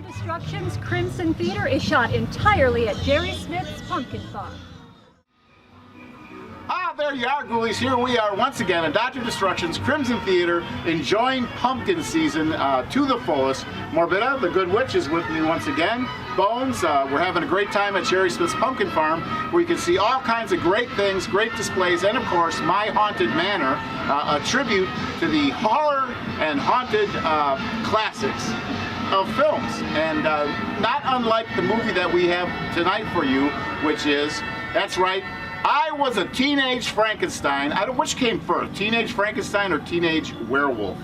Destruction's Crimson Theater is shot entirely at Jerry Smith's pumpkin farm. Ah, there you are, ghoulies. Here we are once again at Dr. Destruction's Crimson Theater, enjoying pumpkin season to the fullest. Morbida, the Good Witch, is with me once again. Bones, we're having a great time at Jerry Smith's Pumpkin Farm, where you can see all kinds of great things, great displays, and of course, My Haunted Manor, a tribute to the horror and haunted classics of films. And not unlike the movie that we have tonight for you, which is, that's right, I Was a Teenage Frankenstein. Which came first, Teenage Frankenstein or Teenage Werewolf?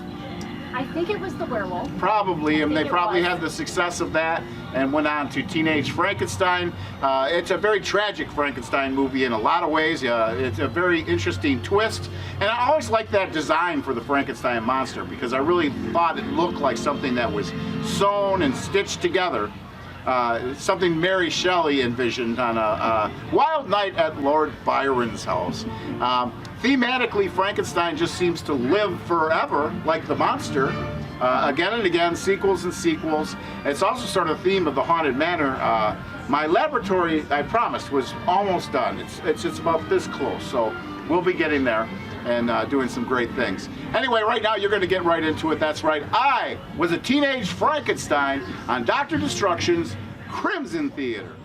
I think it was the werewolf. Probably, and they probably had the success of that and went on to Teenage Frankenstein. It's a very tragic Frankenstein movie in a lot of ways. It's a very interesting twist. And I always liked that design for the Frankenstein monster because I really thought it looked like something that was sewn and stitched together. Something Mary Shelley envisioned on a wild night at Lord Byron's house. Thematically, Frankenstein just seems to live forever, like the monster. Again and again, sequels and sequels. It's also sort of the theme of the Haunted Manor. My laboratory, I promised, was almost done. It's just about this close, so we'll be getting there and doing some great things. Anyway, right now you're going to get right into it. That's right. I Was a Teenage Frankenstein on Dr. Destruction's Crimson Theater.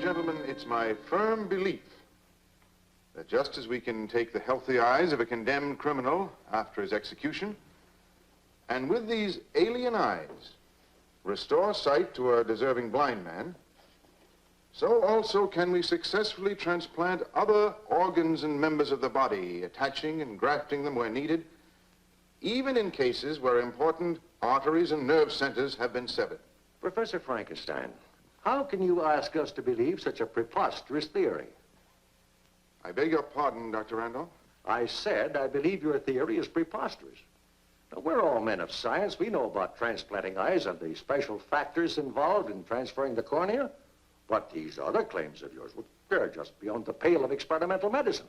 Gentlemen, it's my firm belief that just as we can take the healthy eyes of a condemned criminal after his execution, and with these alien eyes restore sight to a deserving blind man, so also can we successfully transplant other organs and members of the body, attaching and grafting them where needed, even in cases where important arteries and nerve centers have been severed. Professor Frankenstein, how can you ask us to believe such a preposterous theory? I beg your pardon, Dr. Randolph. I said I believe your theory is preposterous. Now, we're all men of science. We know about transplanting eyes and the special factors involved in transferring the cornea. But these other claims of yours, well, they're just beyond the pale of experimental medicine.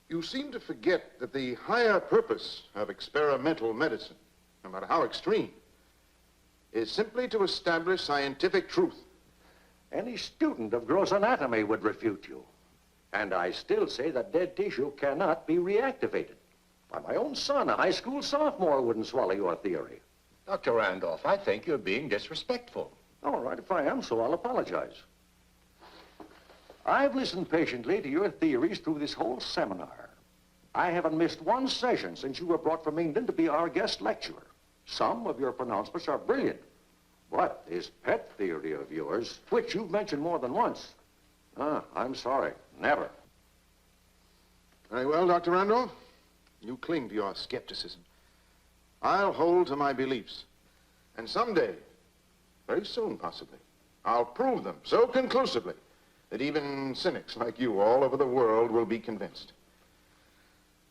You seem to forget that the higher purpose of experimental medicine, no matter how extreme, is simply to establish scientific truth. Any student of gross anatomy would refute you. And I still say that dead tissue cannot be reactivated. Why, my own son, a high school sophomore, wouldn't swallow your theory. Dr. Randolph, I think you're being disrespectful. All right, if I am, so I'll apologize. I've listened patiently to your theories through this whole seminar. I haven't missed one session since you were brought from England to be our guest lecturer. Some of your pronouncements are brilliant. But this pet theory of yours, which you've mentioned more than once, I'm sorry, never. Very well, Dr. Randolph. You cling to your skepticism. I'll hold to my beliefs. And someday, very soon possibly, I'll prove them so conclusively that even cynics like you all over the world will be convinced.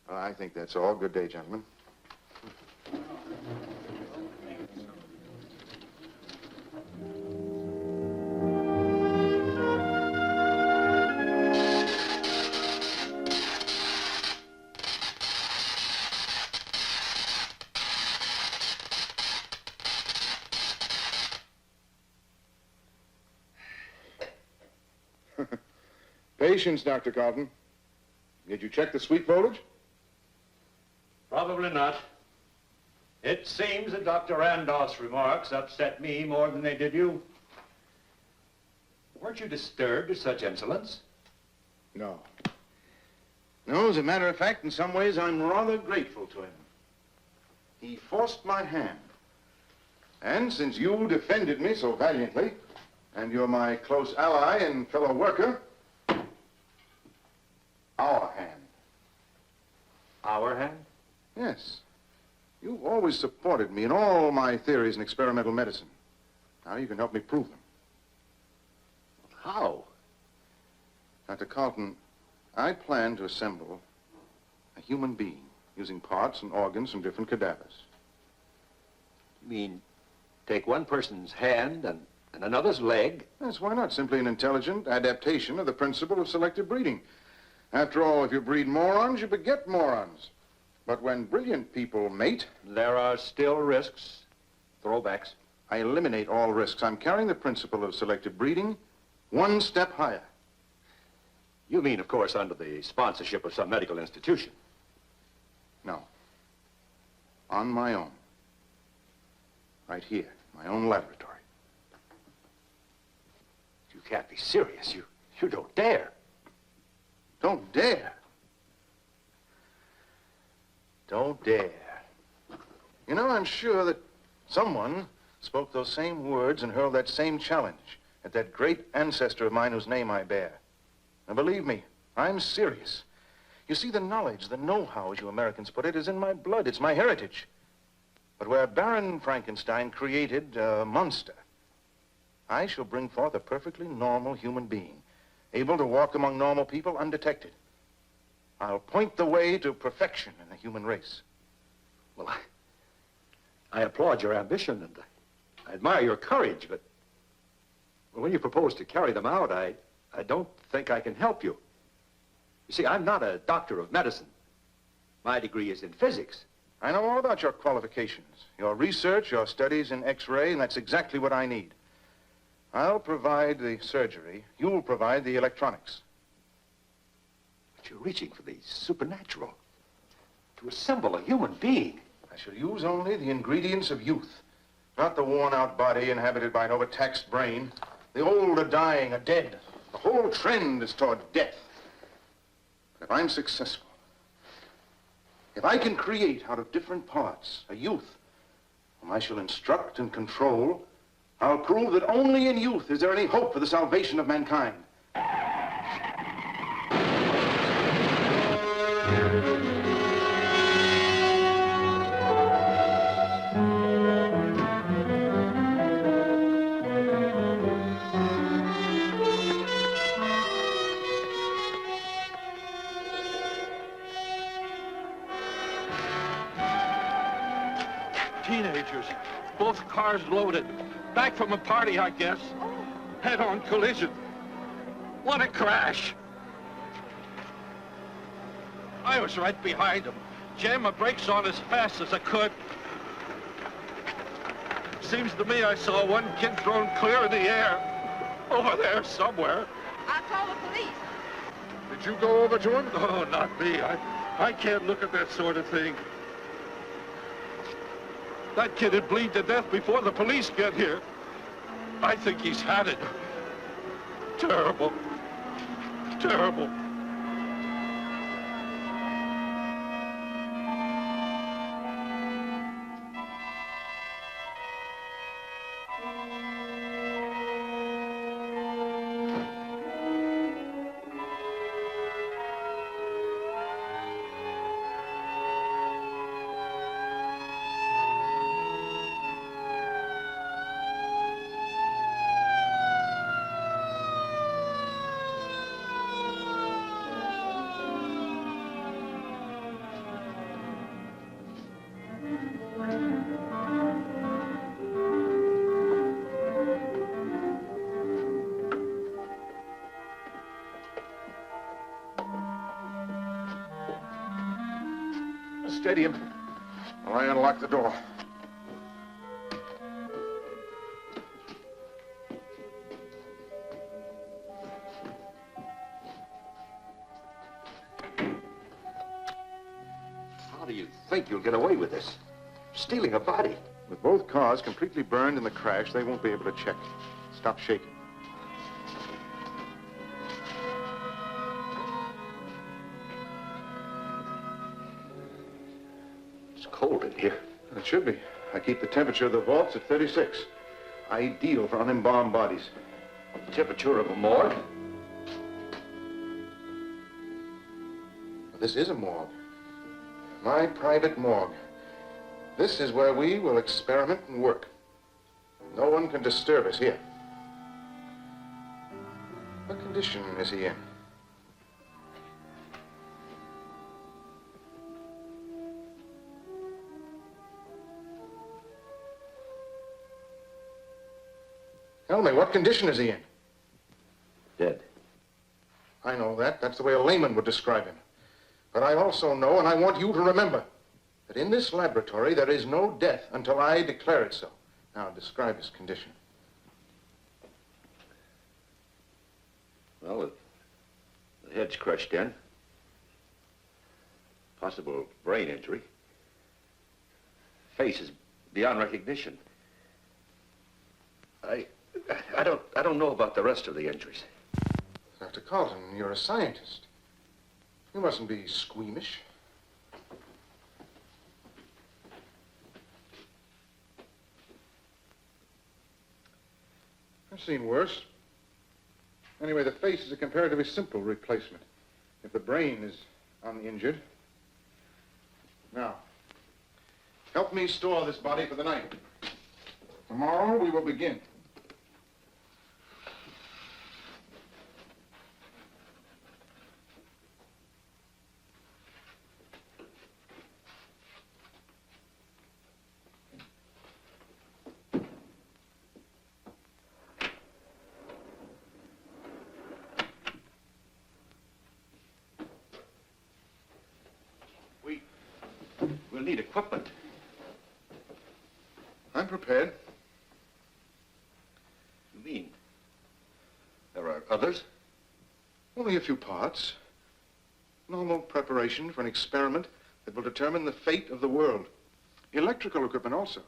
Well, I think that's all. Good day, gentlemen. Patience, Dr. Carlton. Did you check the sweet foliage? Probably not. It seems that Dr. Randolph's remarks upset me more than they did you. Weren't you disturbed at such insolence? No. No, as a matter of fact, in some ways, I'm rather grateful to him. He forced my hand. And since you defended me so valiantly, and you're my close ally and fellow worker, our hand. Our hand? Yes. You've always supported me in all my theories in experimental medicine. Now you can help me prove them. How? Dr. Carlton, I plan to assemble a human being using parts and organs from different cadavers. You mean take one person's hand and another's leg? Yes, why not? Simply an intelligent adaptation of the principle of selective breeding. After all, if you breed morons, you beget morons. But when brilliant people mate... There are still risks, throwbacks. I eliminate all risks. I'm carrying the principle of selective breeding one step higher. You mean, of course, under the sponsorship of some medical institution? No. On my own. Right here, my own laboratory. You can't be serious. You don't dare. Don't dare. Don't dare. You know, I'm sure that someone spoke those same words and hurled that same challenge at that great ancestor of mine whose name I bear. And believe me, I'm serious. You see, the knowledge, the know-how, as you Americans put it, is in my blood. It's my heritage. But where Baron Frankenstein created a monster, I shall bring forth a perfectly normal human being, able to walk among normal people undetected. I'll point the way to perfection in the human race. Well, I applaud your ambition and I admire your courage, but when you propose to carry them out, I don't think I can help you. You see, I'm not a doctor of medicine. My degree is in physics. I know all about your qualifications, your research, your studies in X-ray, and that's exactly what I need. I'll provide the surgery. You'll provide the electronics. But you're reaching for the supernatural. To assemble a human being. I shall use only the ingredients of youth, not the worn-out body inhabited by an overtaxed brain. The old are dying, are dead. The whole trend is toward death. But if I'm successful, if I can create out of different parts a youth whom I shall instruct and control, I'll prove that only in youth is there any hope for the salvation of mankind. Teenagers, both cars loaded. Back from a party, I guess. Head-on collision. What a crash. I was right behind them. Jammed my brakes on as fast as I could. Seems to me I saw one kid thrown clear in the air. Over there somewhere. I'll call the police. Did you go over to him? Oh, not me. I can't look at that sort of thing. That kid would bleed to death before the police get here. I think he's had it. Terrible. Terrible. Steady him while I unlock the door. How do you think you'll get away with this? Stealing a body. With both cars completely burned in the crash, they won't be able to check. Stop shaking. It's cold in here. It should be. I keep the temperature of the vaults at 36. Ideal for unembalmed bodies. Temperature of a morgue. This is a morgue. My private morgue. This is where we will experiment and work. No one can disturb us here. What condition is he in? Tell me, what condition is he in? Dead. I know that. That's the way a layman would describe him. But I also know, and I want you to remember, that in this laboratory there is no death until I declare it so. Now, describe his condition. Well, the head's crushed in. Possible brain injury. Face is beyond recognition. I don't know about the rest of the injuries. Dr. Carlton, you're a scientist. You mustn't be squeamish. I've seen worse. Anyway, the face is a comparatively simple replacement. If the brain is uninjured. Now, help me store this body for the night. Tomorrow we will begin. We'll need equipment. I'm prepared. You mean there are others? Only a few parts. Normal preparation for an experiment that will determine the fate of the world. Electrical equipment also.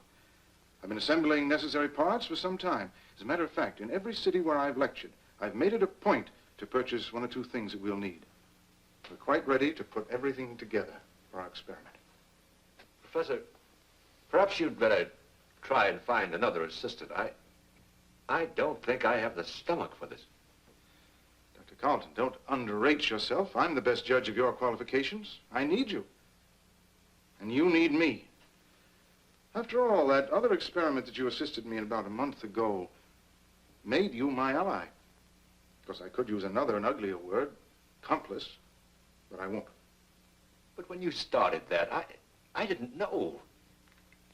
I've been assembling necessary parts for some time. As a matter of fact, in every city where I've lectured, I've made it a point to purchase one or two things that we'll need. We're quite ready to put everything together for our experiment. Professor, perhaps you'd better try and find another assistant. I don't think I have the stomach for this. Dr. Carlton, don't underrate yourself. I'm the best judge of your qualifications. I need you. And you need me. After all, that other experiment that you assisted me in about a month ago made you my ally. Of course, I could use another and uglier word, accomplice, but I won't. But when you started that, I didn't know.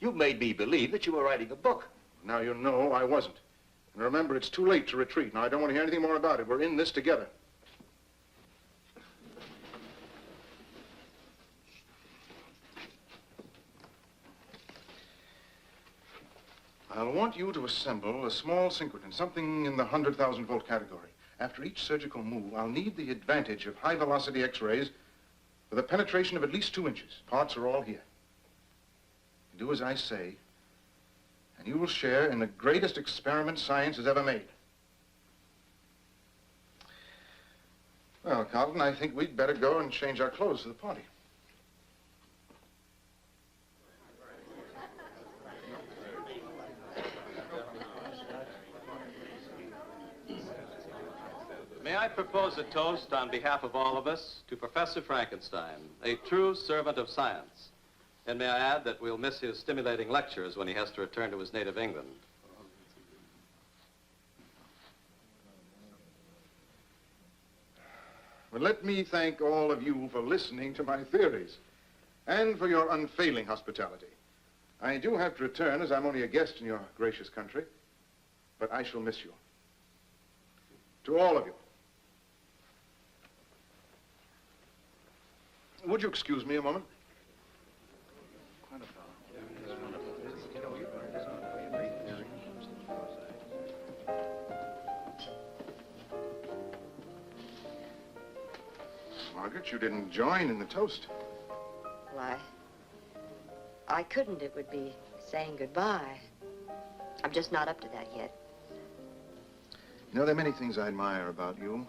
You made me believe that you were writing a book. Now you know I wasn't. And remember, it's too late to retreat. Now, I don't want to hear anything more about it. We're in this together. I'll want you to assemble a small synchrotron, something in the 100,000 volt category. After each surgical move, I'll need the advantage of high-velocity X-rays with a penetration of at least 2 inches. Parts are all here. You do as I say, and you will share in the greatest experiment science has ever made. Well, Carlton, I think we'd better go and change our clothes for the party. May I propose a toast on behalf of all of us to Professor Frankenstein, a true servant of science. And may I add that we'll miss his stimulating lectures when he has to return to his native England. Well, let me thank all of you for listening to my theories and for your unfailing hospitality. I do have to return, as I'm only a guest in your gracious country, but I shall miss you. To all of you. Would you excuse me a moment? Margaret, you didn't join in the toast. Well, I couldn't. It would be saying goodbye. I'm just not up to that yet. You know, there are many things I admire about you.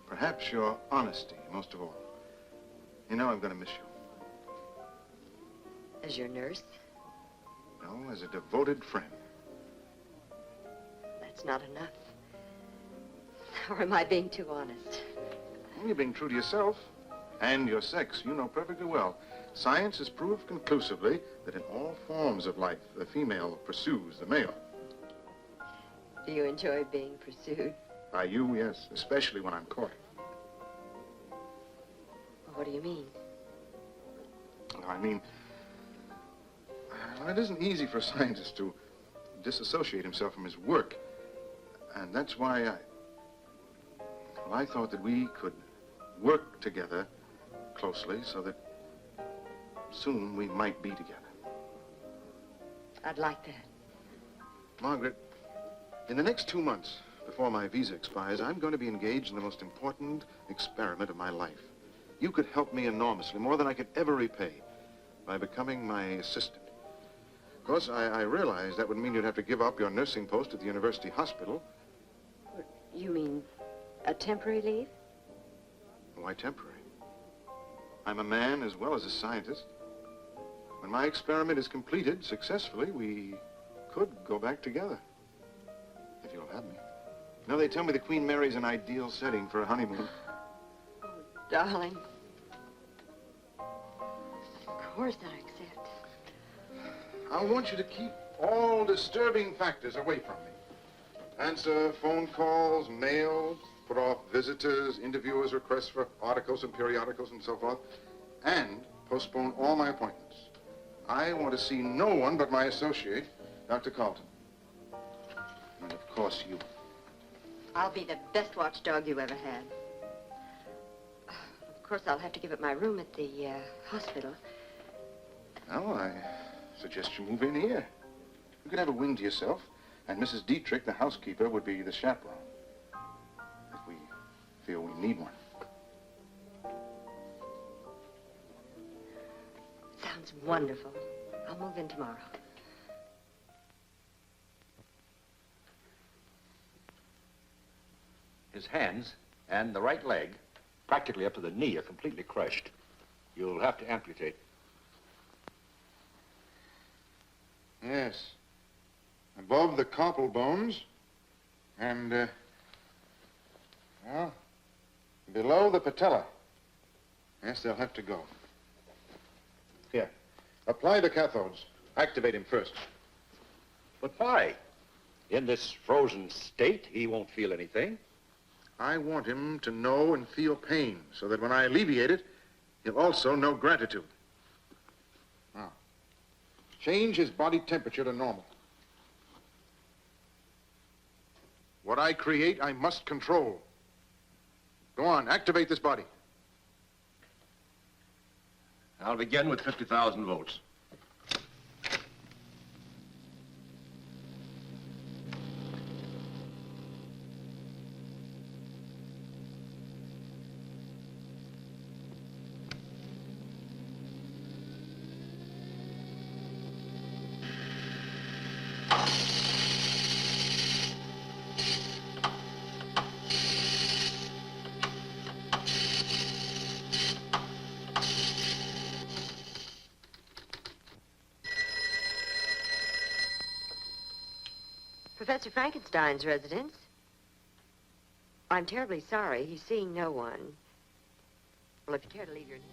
Perhaps your honesty, most of all. You know I'm going to miss you. As your nurse? No, as a devoted friend. That's not enough. Or am I being too honest? You're being true to yourself and your sex. You know perfectly well. Science has proved conclusively that in all forms of life, the female pursues the male. Do you enjoy being pursued? By you, yes, especially when I'm caught. What do you mean? I mean, well, it isn't easy for a scientist to disassociate himself from his work. And that's why I thought that we could work together closely so that soon we might be together. I'd like that. Margaret, in the next 2 months, before my visa expires, I'm going to be engaged in the most important experiment of my life. You could help me enormously, more than I could ever repay, by becoming my assistant. Of course, I realize that would mean you'd have to give up your nursing post at the university hospital. You mean a temporary leave? Why temporary? I'm a man as well as a scientist. When my experiment is completed successfully, we could go back together. If you'll have me. You know, they tell me the Queen Mary's an ideal setting for a honeymoon. Oh, darling. Of course I accept. I want you to keep all disturbing factors away from me. Answer phone calls, mails, put off visitors, interviewers' requests for articles and periodicals and so forth, and postpone all my appointments. I want to see no one but my associate, Dr. Carlton. And of course you. I'll be the best watchdog you ever had. Of course, I'll have to give up my room at the hospital. Well, I suggest you move in here. You could have a wing to yourself, and Mrs. Dietrich, the housekeeper, would be the chaperone. If we feel we need one. Sounds wonderful. I'll move in tomorrow. His hands and the right leg, practically up to the knee, are completely crushed. You'll have to amputate. Yes. Above the carpal bones and, well, below the patella. Yes, they'll have to go. Here, apply the cathodes. Activate him first. But why? In this frozen state, he won't feel anything. I want him to know and feel pain so that when I alleviate it, he'll also know gratitude. Now, change his body temperature to normal. What I create, I must control. Go on, activate this body. I'll begin with 50,000 volts. Professor Frankenstein's residence. I'm terribly sorry. He's seeing no one. Well, if you care to leave your name.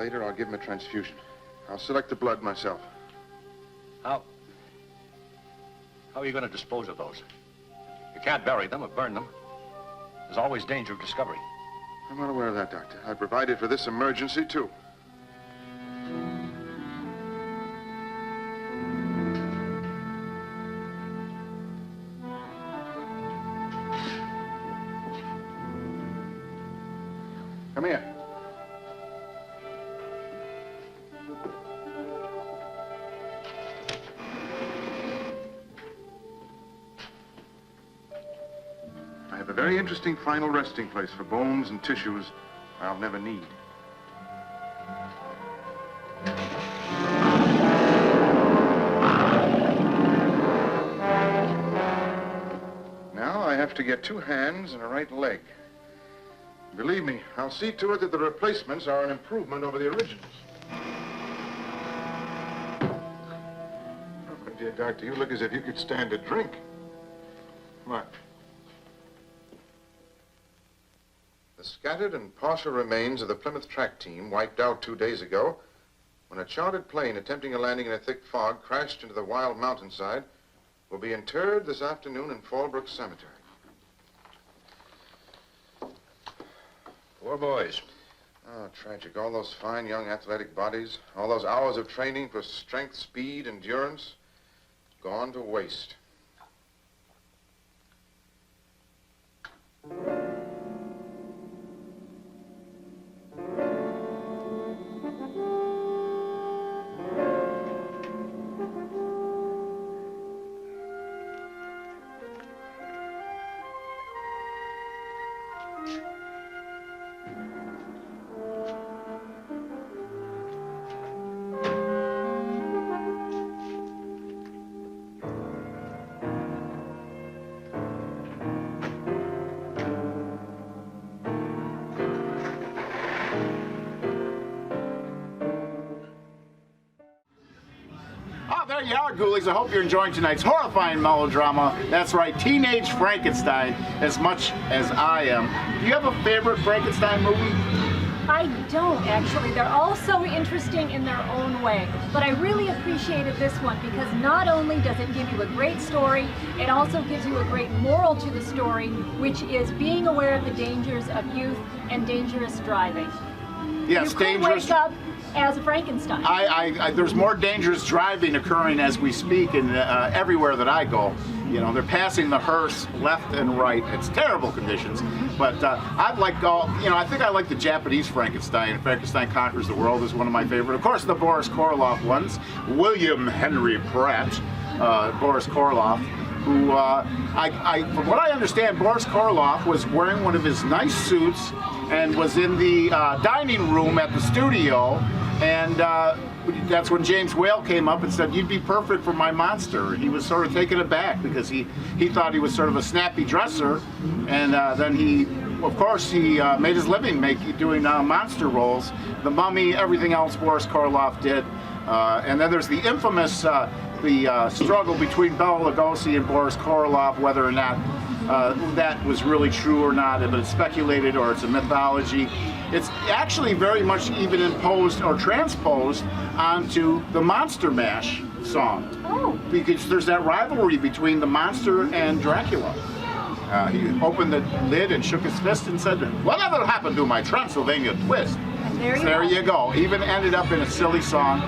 Later, I'll give him a transfusion. I'll select the blood myself. How are you going to dispose of those? You can't bury them or burn them. There's always danger of discovery. I'm not aware of that, Doctor. I provided for this emergency, too. Come here. I have a very interesting final resting place for bones and tissues I'll never need. Now I have to get 2 hands and a right leg. Believe me, I'll see to it that the replacements are an improvement over the originals. Oh, my dear doctor, you look as if you could stand a drink. Come on. The scattered and partial remains of the Plymouth track team wiped out 2 days ago when a chartered plane attempting a landing in a thick fog crashed into the wild mountainside will be interred this afternoon in Fallbrook Cemetery. Poor boys. Oh, tragic. All those fine young athletic bodies, all those hours of training for strength, speed, endurance, gone to waste. There you are, ghoulies. I hope you're enjoying tonight's horrifying melodrama. That's right, Teenage Frankenstein, as much as I am. Do you have a favorite Frankenstein movie? I don't, actually. They're all so interesting in their own way. But I really appreciated this one because not only does it give you a great story, it also gives you a great moral to the story, which is being aware of the dangers of youth and dangerous driving. Yes, you could wake up as a Frankenstein. There's more dangerous driving occurring as we speak in everywhere that I go. You know, they're passing the hearse left and right. It's terrible conditions. But I think I like the Japanese Frankenstein. Frankenstein Conquers the World is one of my favorite. Of course, the Boris Karloff ones. William Henry Pratt, Boris Karloff, who, from what I understand, Boris Karloff was wearing one of his nice suits and was in the dining room at the studio, and that's when James Whale came up and said, "You'd be perfect for my monster." He was sort of taken aback because he thought he was sort of a snappy dresser, and then he, of course, he made his living doing monster roles. The Mummy, everything else Boris Karloff did, and then there's the infamous struggle between Bela Lugosi and Boris Karloff, whether or not that was really true or not, if it's speculated or it's a mythology. It's actually very much even imposed or transposed onto the Monster Mash song. Oh. Because there's that rivalry between the monster and Dracula. He opened the lid and shook his fist and said, "Whatever happened to my Transylvania twist?" And there you go. Even ended up in a silly song.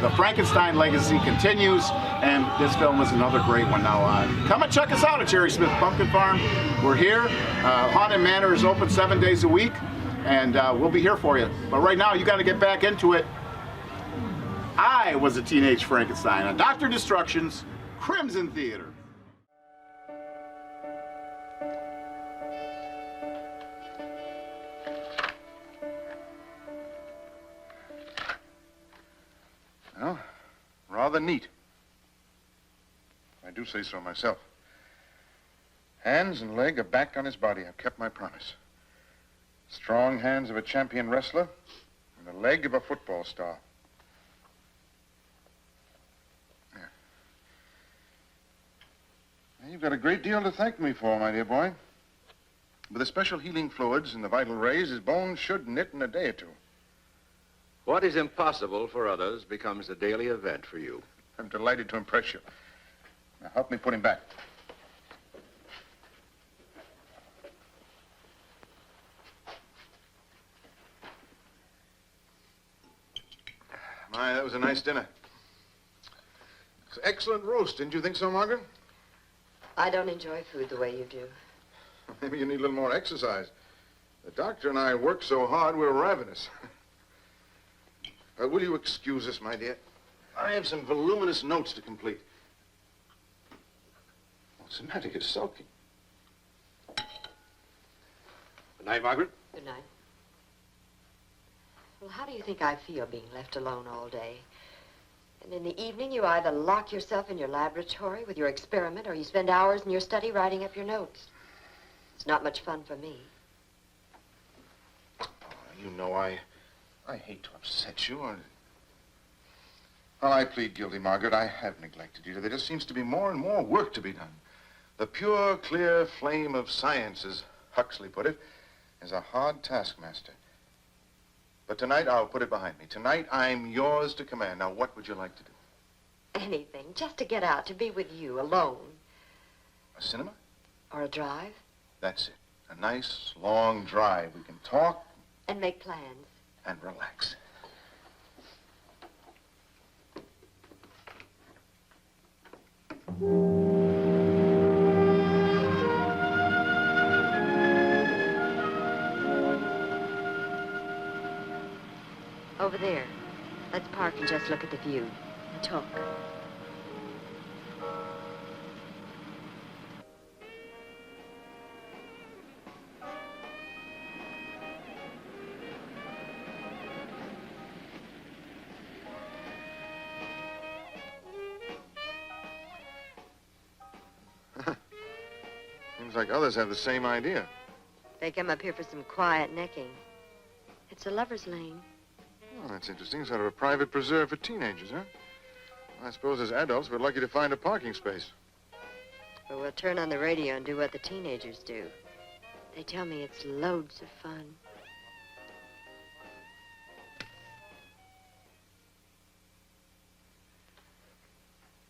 The Frankenstein legacy continues, and this film is another great one. Now, come and check us out at Cherry Smith Pumpkin Farm. We're here. Haunted Manor is open 7 days a week, and we'll be here for you. But right now, you got to get back into it. I was a Teenage Frankenstein on Dr. Destruction's Crimson Theater. Well, rather neat. I do say so myself. Hands and leg are back on his body. I've kept my promise. Strong hands of a champion wrestler and the leg of a football star. There. Now, you've got a great deal to thank me for, my dear boy. With the special healing fluids and the vital rays, his bones should knit in a day or two. What is impossible for others becomes a daily event for you. I'm delighted to impress you. Now, help me put him back. My, that was a nice dinner. It's excellent roast. Didn't you think so, Margaret? I don't enjoy food the way you do. Maybe you need a little more exercise. The doctor and I work so hard, we're ravenous. Will you excuse us, my dear? I have some voluminous notes to complete. What's the matter? You're sulking. Good night, Margaret. Good night. Well, how do you think I feel being left alone all day? And in the evening, you either lock yourself in your laboratory with your experiment or you spend hours in your study writing up your notes. It's not much fun for me. Oh, you know, I hate to upset you. Well, I plead guilty, Margaret. I have neglected you. There just seems to be more and more work to be done. The pure, clear flame of science, as Huxley put it, is a hard taskmaster. But tonight, I'll put it behind me. Tonight, I'm yours to command. Now, what would you like to do? Anything, just to get out, to be with you, alone. A cinema? Or a drive. That's it. A nice, long drive. We can talk. And make plans. And relax. Over there. Let's park and just look at the view. And talk. Seems like others have the same idea. They come up here for some quiet necking. It's a lover's lane. Oh, that's interesting. Sort of a private preserve for teenagers, huh? I suppose as adults, we're lucky to find a parking space. But we'll turn on the radio and do what the teenagers do. They tell me it's loads of fun.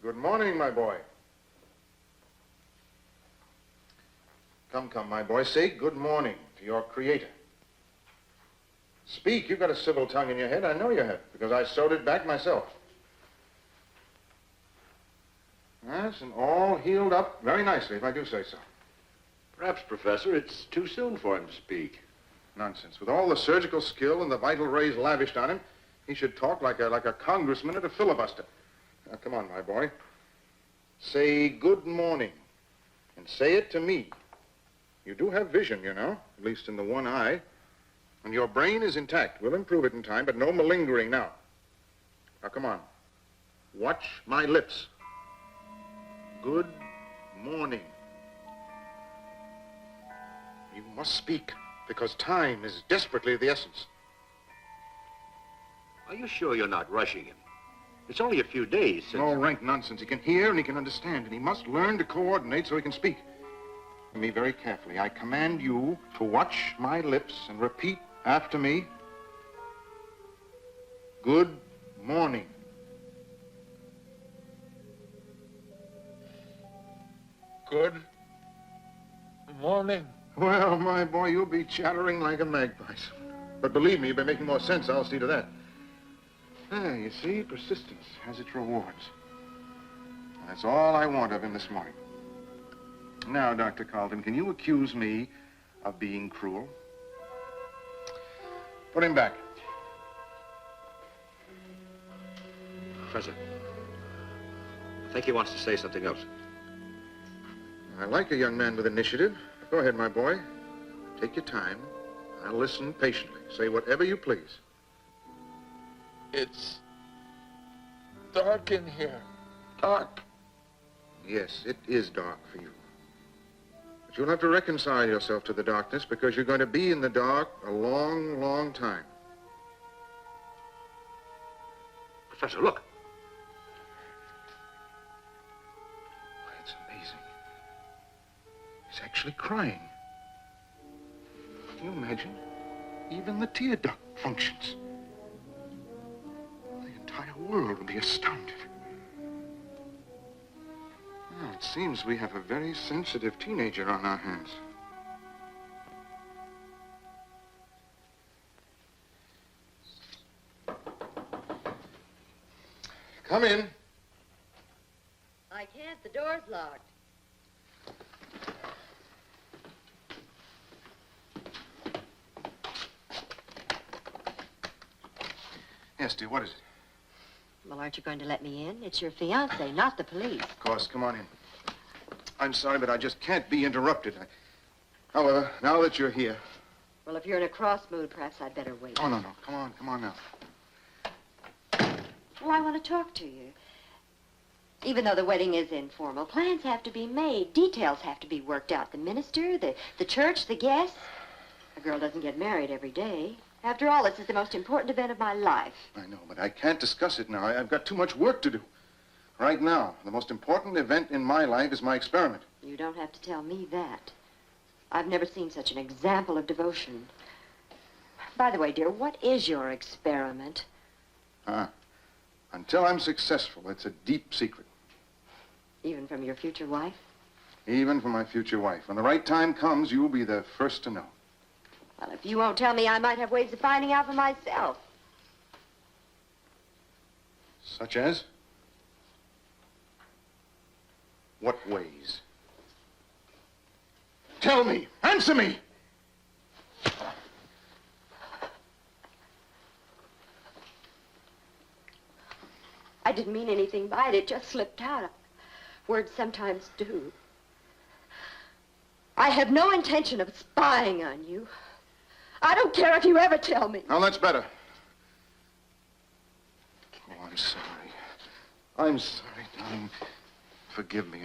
Good morning, my boy. Come, my boy. Say good morning to your creator. Speak. You've got a civil tongue in your head. I know you have, because I sewed it back myself. Yes, and all healed up very nicely, if I do say so. Perhaps, Professor, it's too soon for him to speak. Nonsense. With all the surgical skill and the vital rays lavished on him, he should talk like a congressman at a filibuster. Now, come on, my boy. Say good morning, and say it to me. You do have vision, you know, at least in the one eye. And your brain is intact. We'll improve it in time, but no malingering now. Now, come on. Watch my lips. Good morning. You must speak, because time is desperately of the essence. Are you sure you're not rushing him? It's only a few days since... No rank nonsense. He can hear and he can understand, and he must learn to coordinate so he can speak. Listen to me very carefully. I command you to watch my lips and repeat after me. Good morning. Good morning. Well, my boy, you'll be chattering like a magpie. But believe me, you'll be making more sense. I'll see to that. Ah, you see, persistence has its rewards. That's all I want of him this morning. Now, Dr. Carlton, can you accuse me of being cruel? Put him back. Professor, I think he wants to say something else. I like a young man with initiative. Go ahead, my boy. Take your time. I'll listen patiently. Say whatever you please. It's dark in here. Dark. Yes, it is dark for you. But you'll have to reconcile yourself to the darkness because you're going to be in the dark a long, long time. Professor, look. It's amazing. He's actually crying. Can you imagine? Even the tear duct functions. entire world will be astounded. Well, it seems we have a very sensitive teenager on our hands. Come in. I can't. The door's locked. Yes, dear, what is it? Well, aren't you going to let me in? It's your fiancé, not the police. Of course, come on in. I'm sorry, but I just can't be interrupted. However, now that you're here... Well, if you're in a cross mood, perhaps I'd better wait. Oh, no. Come on now. Well, I want to talk to you. Even though the wedding is informal, plans have to be made. Details have to be worked out. The minister, the church, the guests. A girl doesn't get married every day. After all, this is the most important event of my life. I know, but I can't discuss it now. I've got too much work to do. Right now, the most important event in my life is my experiment. You don't have to tell me that. I've never seen such an example of devotion. By the way, dear, what is your experiment? Until I'm successful, it's a deep secret. Even from your future wife? Even from my future wife. When the right time comes, you'll be the first to know. Well, if you won't tell me, I might have ways of finding out for myself. Such as? What ways? Tell me! Answer me! I didn't mean anything by it. It just slipped out. Words sometimes do. I have no intention of spying on you. I don't care if you ever tell me. Now, that's better. Oh, I'm sorry. I'm sorry, darling. Forgive me.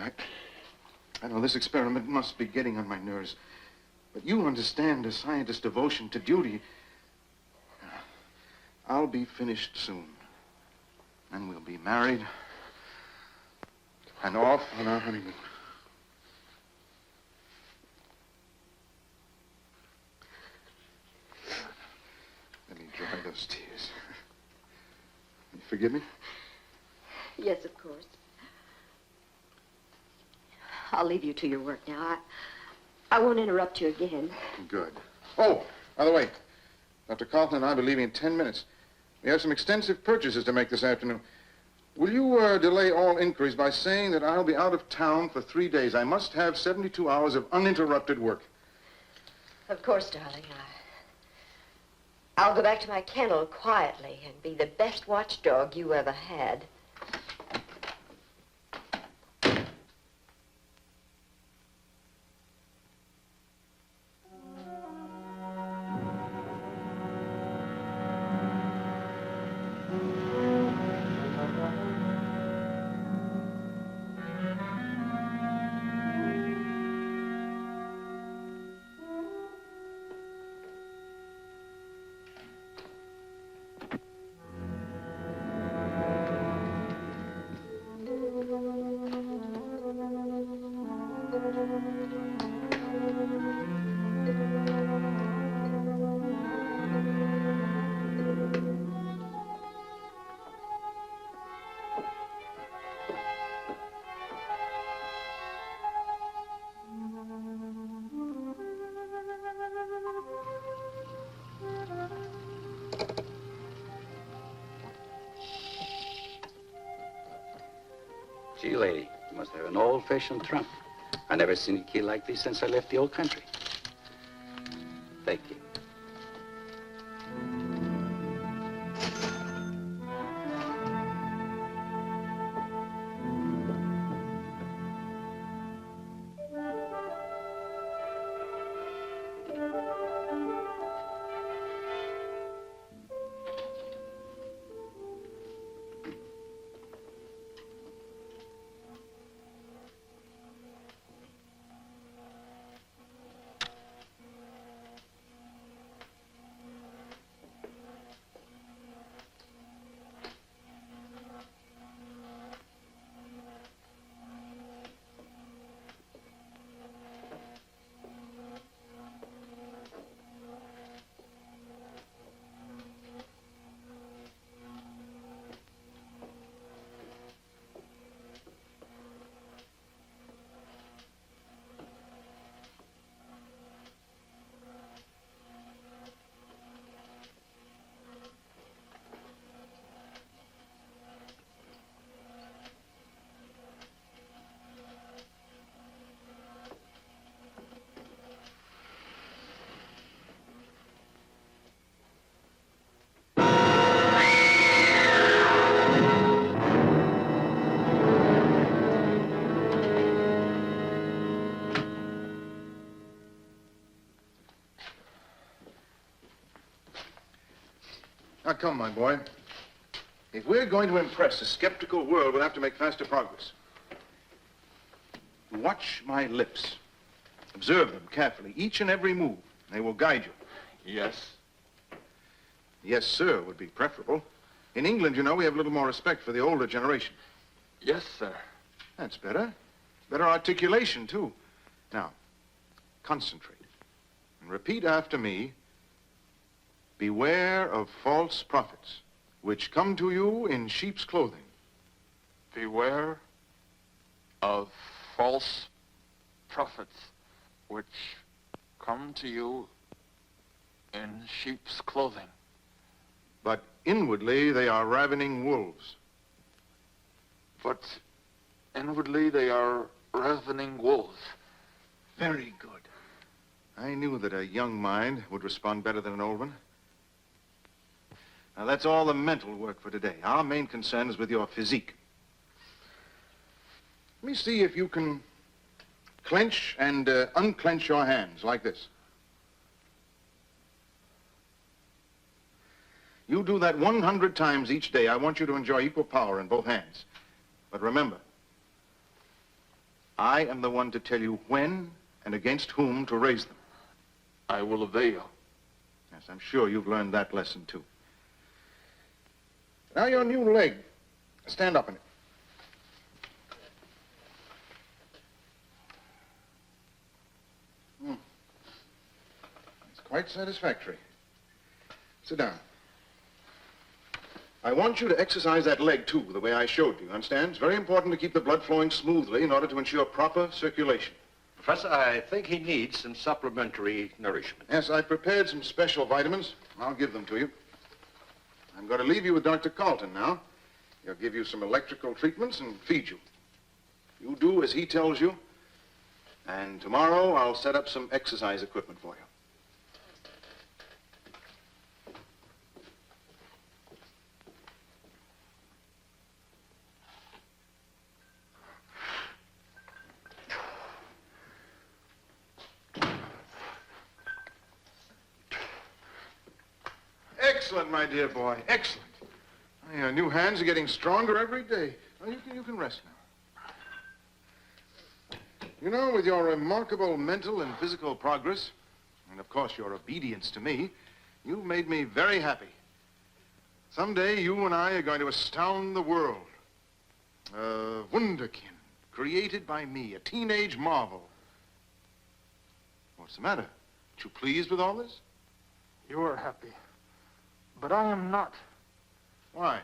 I know this experiment must be getting on my nerves. But you understand a scientist's devotion to duty. I'll be finished soon. And we'll be married and off on our honeymoon. Let me dry those tears. You forgive me? Yes, of course. I'll leave you to your work now. I won't interrupt you again. Good. Oh, by the way, Dr. Carlton and I will be leaving in 10 minutes. We have some extensive purchases to make this afternoon. Will you delay all inquiries by saying that I'll be out of town for 3 days? I must have 72 hours of uninterrupted work. Of course, darling. I'll go back to my kennel quietly and be the best watchdog you ever had. Gee, lady, you must have an old-fashioned trunk. I never seen a key like this since I left the old country. Thank you. come, my boy. If we're going to impress a skeptical world, we'll have to make faster progress. Watch my lips. Observe them carefully, each and every move. They will guide you. Yes. Yes, sir, would be preferable. In England, you know, we have a little more respect for the older generation. Yes, sir. That's better. Better articulation, too. Now, concentrate. And repeat after me. Beware of false prophets, which come to you in sheep's clothing. Beware of false prophets which come to you in sheep's clothing. But inwardly, they are ravening wolves. But inwardly they are ravening wolves. Very good. I knew that a young mind would respond better than an old one. Now, that's all the mental work for today. Our main concern is with your physique. Let me see if you can clench and unclench your hands like this. You do that 100 times each day. I want you to enjoy equal power in both hands. But remember, I am the one to tell you when and against whom to raise them. I will obey you. Yes, I'm sure you've learned that lesson, too. Now your new leg. Stand up in it. It's quite satisfactory. Sit down. I want you to exercise that leg, too, the way I showed you. Understand? It's very important to keep the blood flowing smoothly in order to ensure proper circulation. Professor, I think he needs some supplementary nourishment. Yes, I prepared some special vitamins. I'll give them to you. I'm going to leave you with Dr. Carlton now. He'll give you some electrical treatments and feed you. You do as he tells you. And tomorrow I'll set up some exercise equipment for you. Excellent, my dear boy. Excellent. Your new hands are getting stronger every day. Well, you can rest now. You know, with your remarkable mental and physical progress, and of course your obedience to me, you've made me very happy. Someday you and I are going to astound the world. A wunderkind, created by me, a teenage marvel. What's the matter? Aren't you pleased with all this? You are happy. But I am not. Why?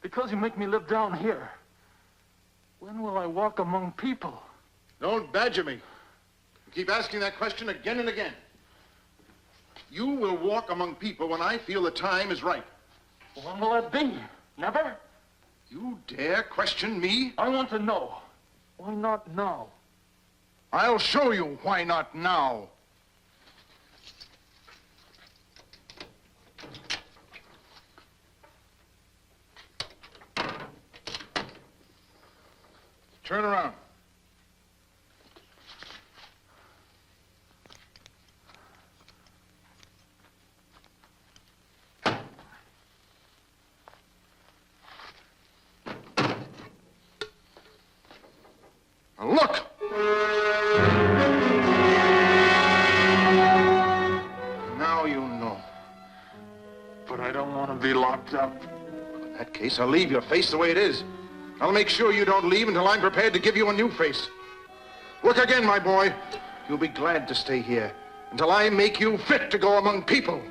Because you make me live down here. When will I walk among people? Don't badger me. You keep asking that question again and again. You will walk among people when I feel the time is right. When will that be? Never? You dare question me? I want to know. Why not now? I'll show you why not now. Turn around. Now look! Now you know. But I don't want to be locked up. In that case, I'll leave your face the way it is. I'll make sure you don't leave until I'm prepared to give you a new face. Look again, my boy. You'll be glad to stay here until I make you fit to go among people.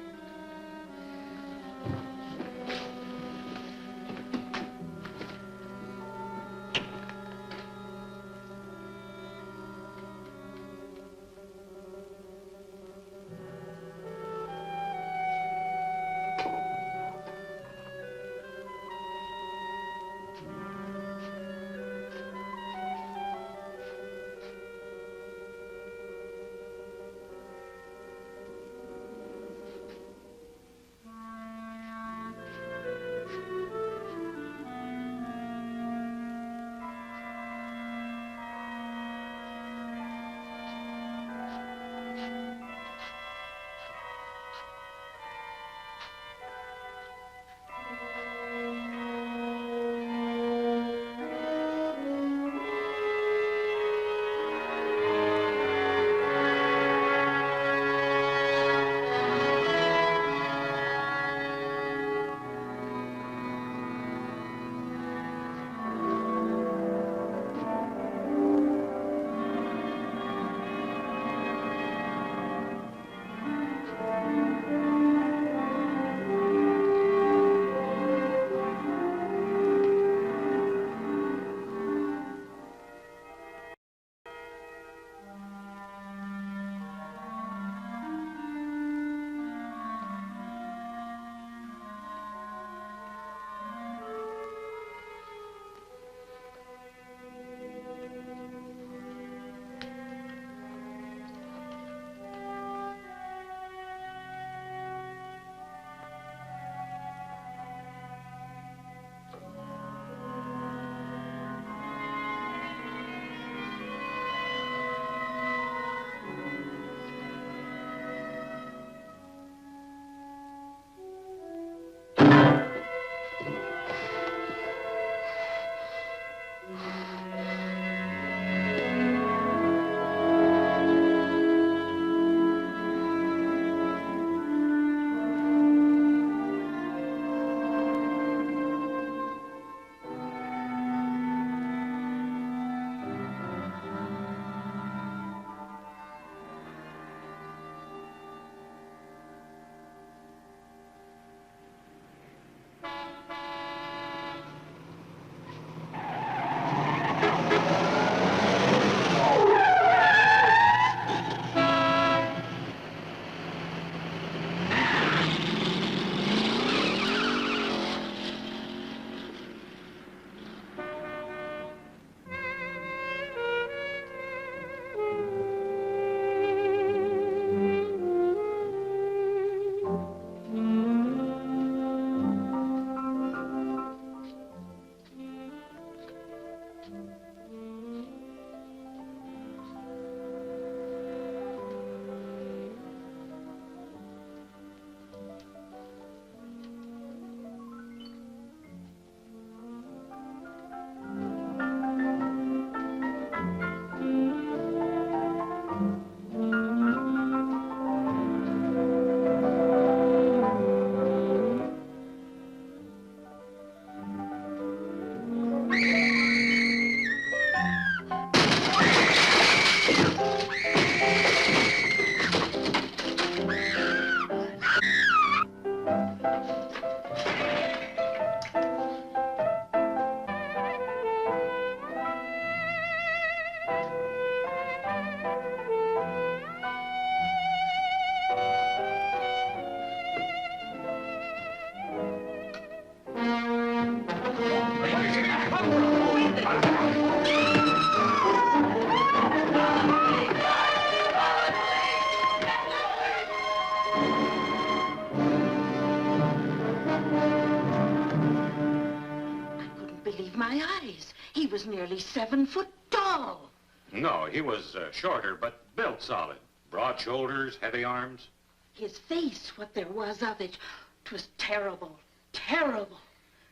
my eyes. He was nearly 7 foot tall. No, he was shorter, but built solid. Broad shoulders, heavy arms. His face, what there was of it, 'twas terrible, terrible.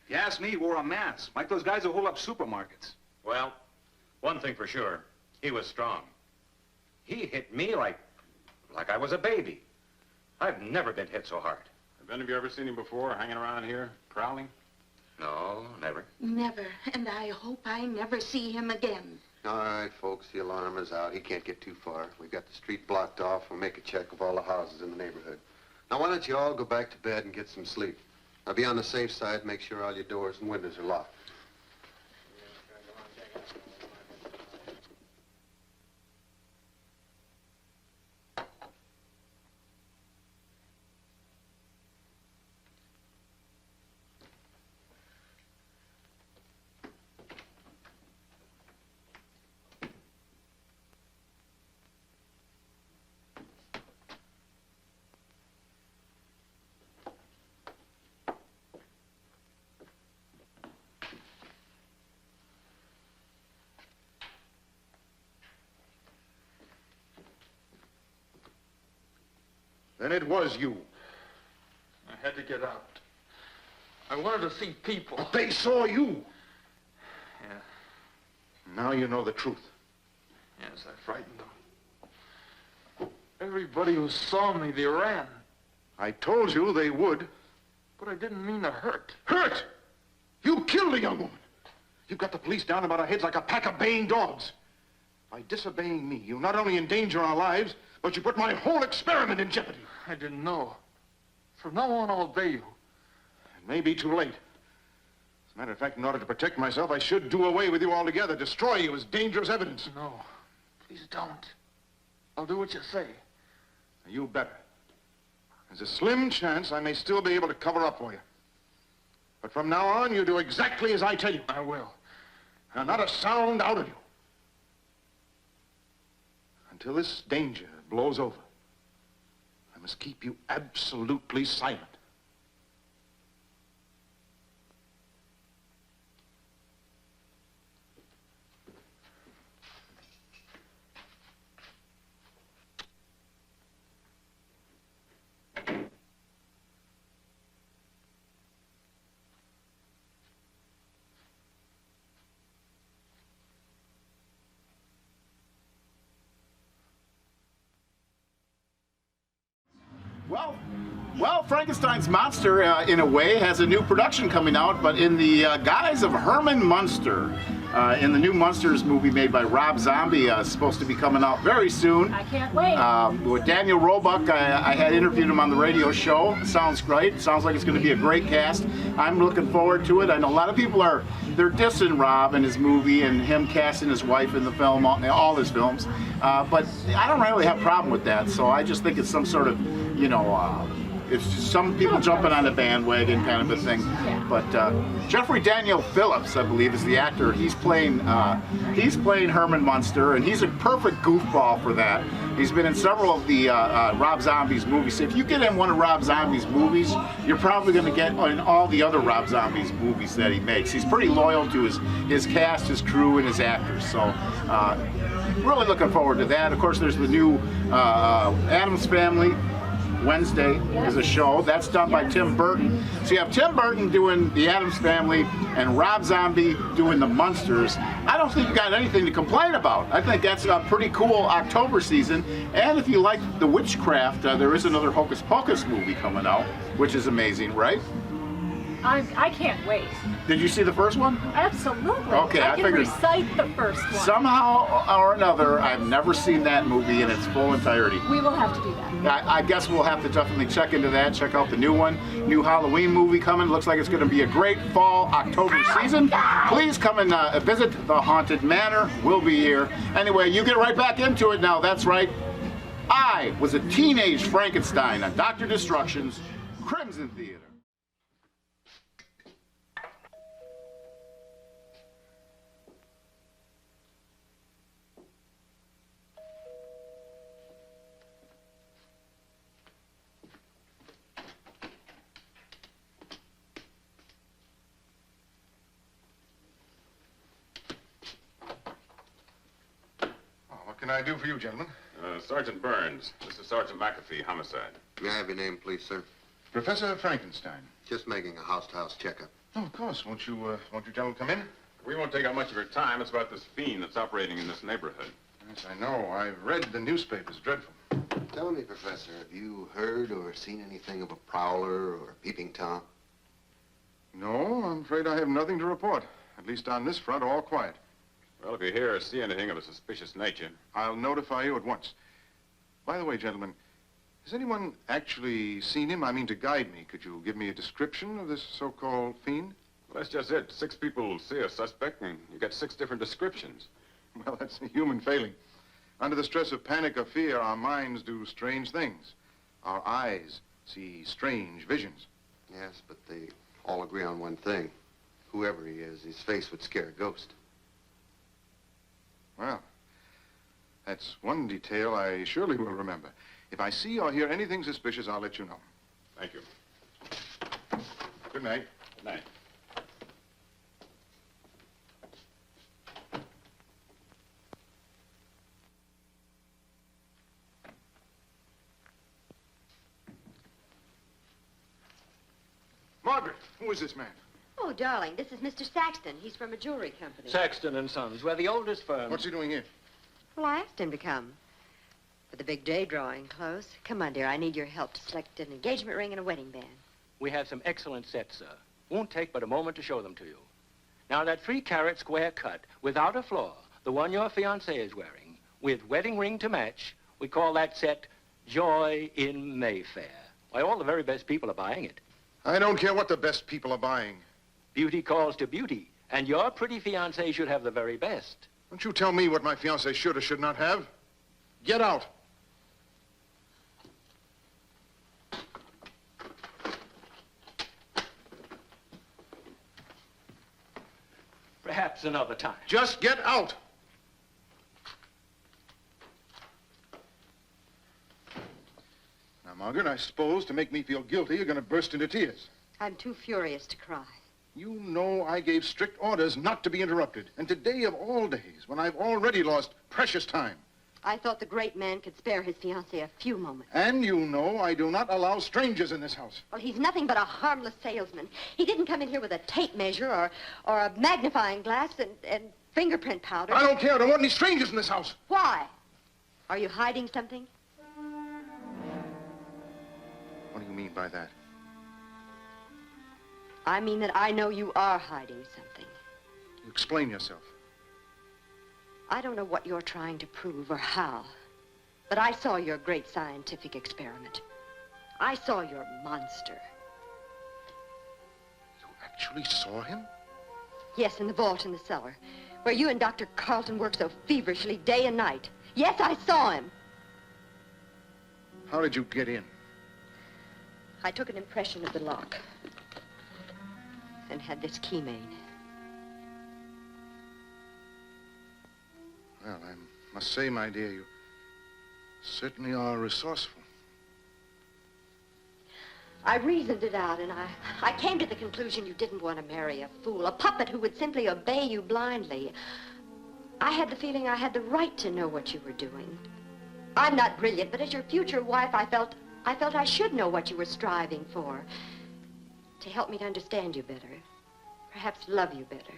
If you ask me, he wore a mask, like those guys who hold up supermarkets. Well, one thing for sure, he was strong. He hit me like I was a baby. I've never been hit so hard. Have any of you ever seen him before, hanging around here, prowling? No, never. Never, and I hope I never see him again. All right, folks, the alarm is out. He can't get too far. We've got the street blocked off. We'll make a check of all the houses in the neighborhood. Now, why don't you all go back to bed and get some sleep? Now, be on the safe side. Make sure all your doors and windows are locked. Then it was you. I had to get out. I wanted to see people. But they saw you. Yeah, Now you know the truth. yes, I frightened them. Everybody who saw me, they ran. I told you they would. But I didn't mean to hurt. Hurt! You killed a young woman. You've got the police down about our heads like a pack of baying dogs. By disobeying me, you not only endanger our lives, but you put my whole experiment in jeopardy. I didn't know. From now on, I'll obey you. It may be too late. As a matter of fact, in order to protect myself, I should do away with you altogether, destroy you as dangerous evidence. No, please don't. I'll do what you say. You better. There's a slim chance I may still be able to cover up for you. But from now on, you do exactly as I tell you. I will. And not a sound out of you. Until this danger blows over, I must keep you absolutely silent. Well, Frankenstein's monster, in a way, has a new production coming out, but in the guise of Herman Munster. In the new Munsters movie made by Rob Zombie, supposed to be coming out very soon. I can't wait. With Daniel Roebuck, I had interviewed him on the radio show. Sounds great. Sounds like it's going to be a great cast. I'm looking forward to it. I know a lot of people they're dissing Rob and his movie and him casting his wife in the film, all his films. But I don't really have a problem with that. So I just think it's some sort of, it's just some people jumping on the bandwagon kind of a thing. But Jeffrey Daniel Phillips, I believe, is the actor. He's playing Herman Munster, and he's a perfect goofball for that. He's been in several of the Rob Zombie's movies. So if you get in one of Rob Zombie's movies, you're probably going to get in all the other Rob Zombie's movies that he makes. He's pretty loyal to his cast, his crew, and his actors. So really looking forward to that. Of course, there's the new Addams Family. Wednesday is a show. That's done by Tim Burton. So you have Tim Burton doing the Addams Family and Rob Zombie doing the Munsters. I don't think you got anything to complain about. I think that's a pretty cool October season. And if you like the witchcraft, there is another Hocus Pocus movie coming out, which is amazing, right? I can't wait. Did you see the first one? Absolutely. Okay, I can figured recite the first one. Somehow or another, I've never seen that movie in its full entirety. We will have to do that. I guess we'll have to definitely check into that, check out the new one. New Halloween movie coming. Looks like it's going to be a great fall, October season. Please come and visit the Haunted Manor. We'll be here. Anyway, you get right back into it now. That's right. I was a teenage Frankenstein on Dr. Destruction's Crimson Theater. can I do for you, gentlemen? Sergeant Burns. This is Sergeant McAfee, homicide. May I have your name, please, sir? Professor Frankenstein. Just making a house-to-house checkup. Oh, of course. Won't you gentlemen come in? We won't take up much of your time. It's about this fiend that's operating in this neighborhood. Yes, I know. I've read the newspapers. Dreadful. Tell me, Professor, have you heard or seen anything of a prowler or a peeping Tom? No, I'm afraid I have nothing to report. At least on this front, all quiet. Well, if you hear or see anything of a suspicious nature... I'll notify you at once. By the way, gentlemen, has anyone actually seen him? I mean, to guide me, could you give me a description of this so-called fiend? Well, that's just it. 6 people see a suspect, and you get 6 different descriptions. Well, that's a human failing. Under the stress of panic or fear, our minds do strange things. Our eyes see strange visions. Yes, but they all agree on one thing. Whoever he is, his face would scare a ghost. Well, that's one detail I surely will remember. If I see or hear anything suspicious, I'll let you know. Thank you. Good night. Good night. Margaret, who is this man? Oh, darling, this is Mr. Saxton. He's from a jewelry company. Saxton and Sons. We're the oldest firm. What's he doing here? Well, I asked him to come. With the big day drawing close. Come on, dear. I need your help to select an engagement ring and a wedding band. We have some excellent sets, sir. Won't take but a moment to show them to you. Now, that 3-carat square cut, without a flaw, the one your fiancé is wearing, with wedding ring to match, we call that set Joy in Mayfair. Why, all the very best people are buying it. I don't care what the best people are buying. Beauty calls to beauty, and your pretty fiancé should have the very best. Don't you tell me what my fiancé should or should not have. Get out. Perhaps another time. Just get out. Now, Margaret, I suppose to make me feel guilty, you're going to burst into tears. I'm too furious to cry. You know I gave strict orders not to be interrupted. And today of all days, when I've already lost precious time. I thought the great man could spare his fiancée a few moments. And you know I do not allow strangers in this house. Well, he's nothing but a harmless salesman. He didn't come in here with a tape measure or a magnifying glass and fingerprint powder. I don't care. I don't want any strangers in this house. Why? Are you hiding something? What do you mean by that? I mean that I know you are hiding something. You explain yourself. I don't know what you're trying to prove or how, but I saw your great scientific experiment. I saw your monster. You actually saw him? Yes, in the vault in the cellar, where you and Dr. Carlton work so feverishly day and night. Yes, I saw him. How did you get in? I took an impression of the lock and had this key made. Well, I must say, my dear, you certainly are resourceful. I reasoned it out, and I came to the conclusion you didn't want to marry a fool, a puppet who would simply obey you blindly. I had the feeling I had the right to know what you were doing. I'm not brilliant, but as your future wife, I felt I should know what you were striving for. To help me to understand you better. Perhaps love you better.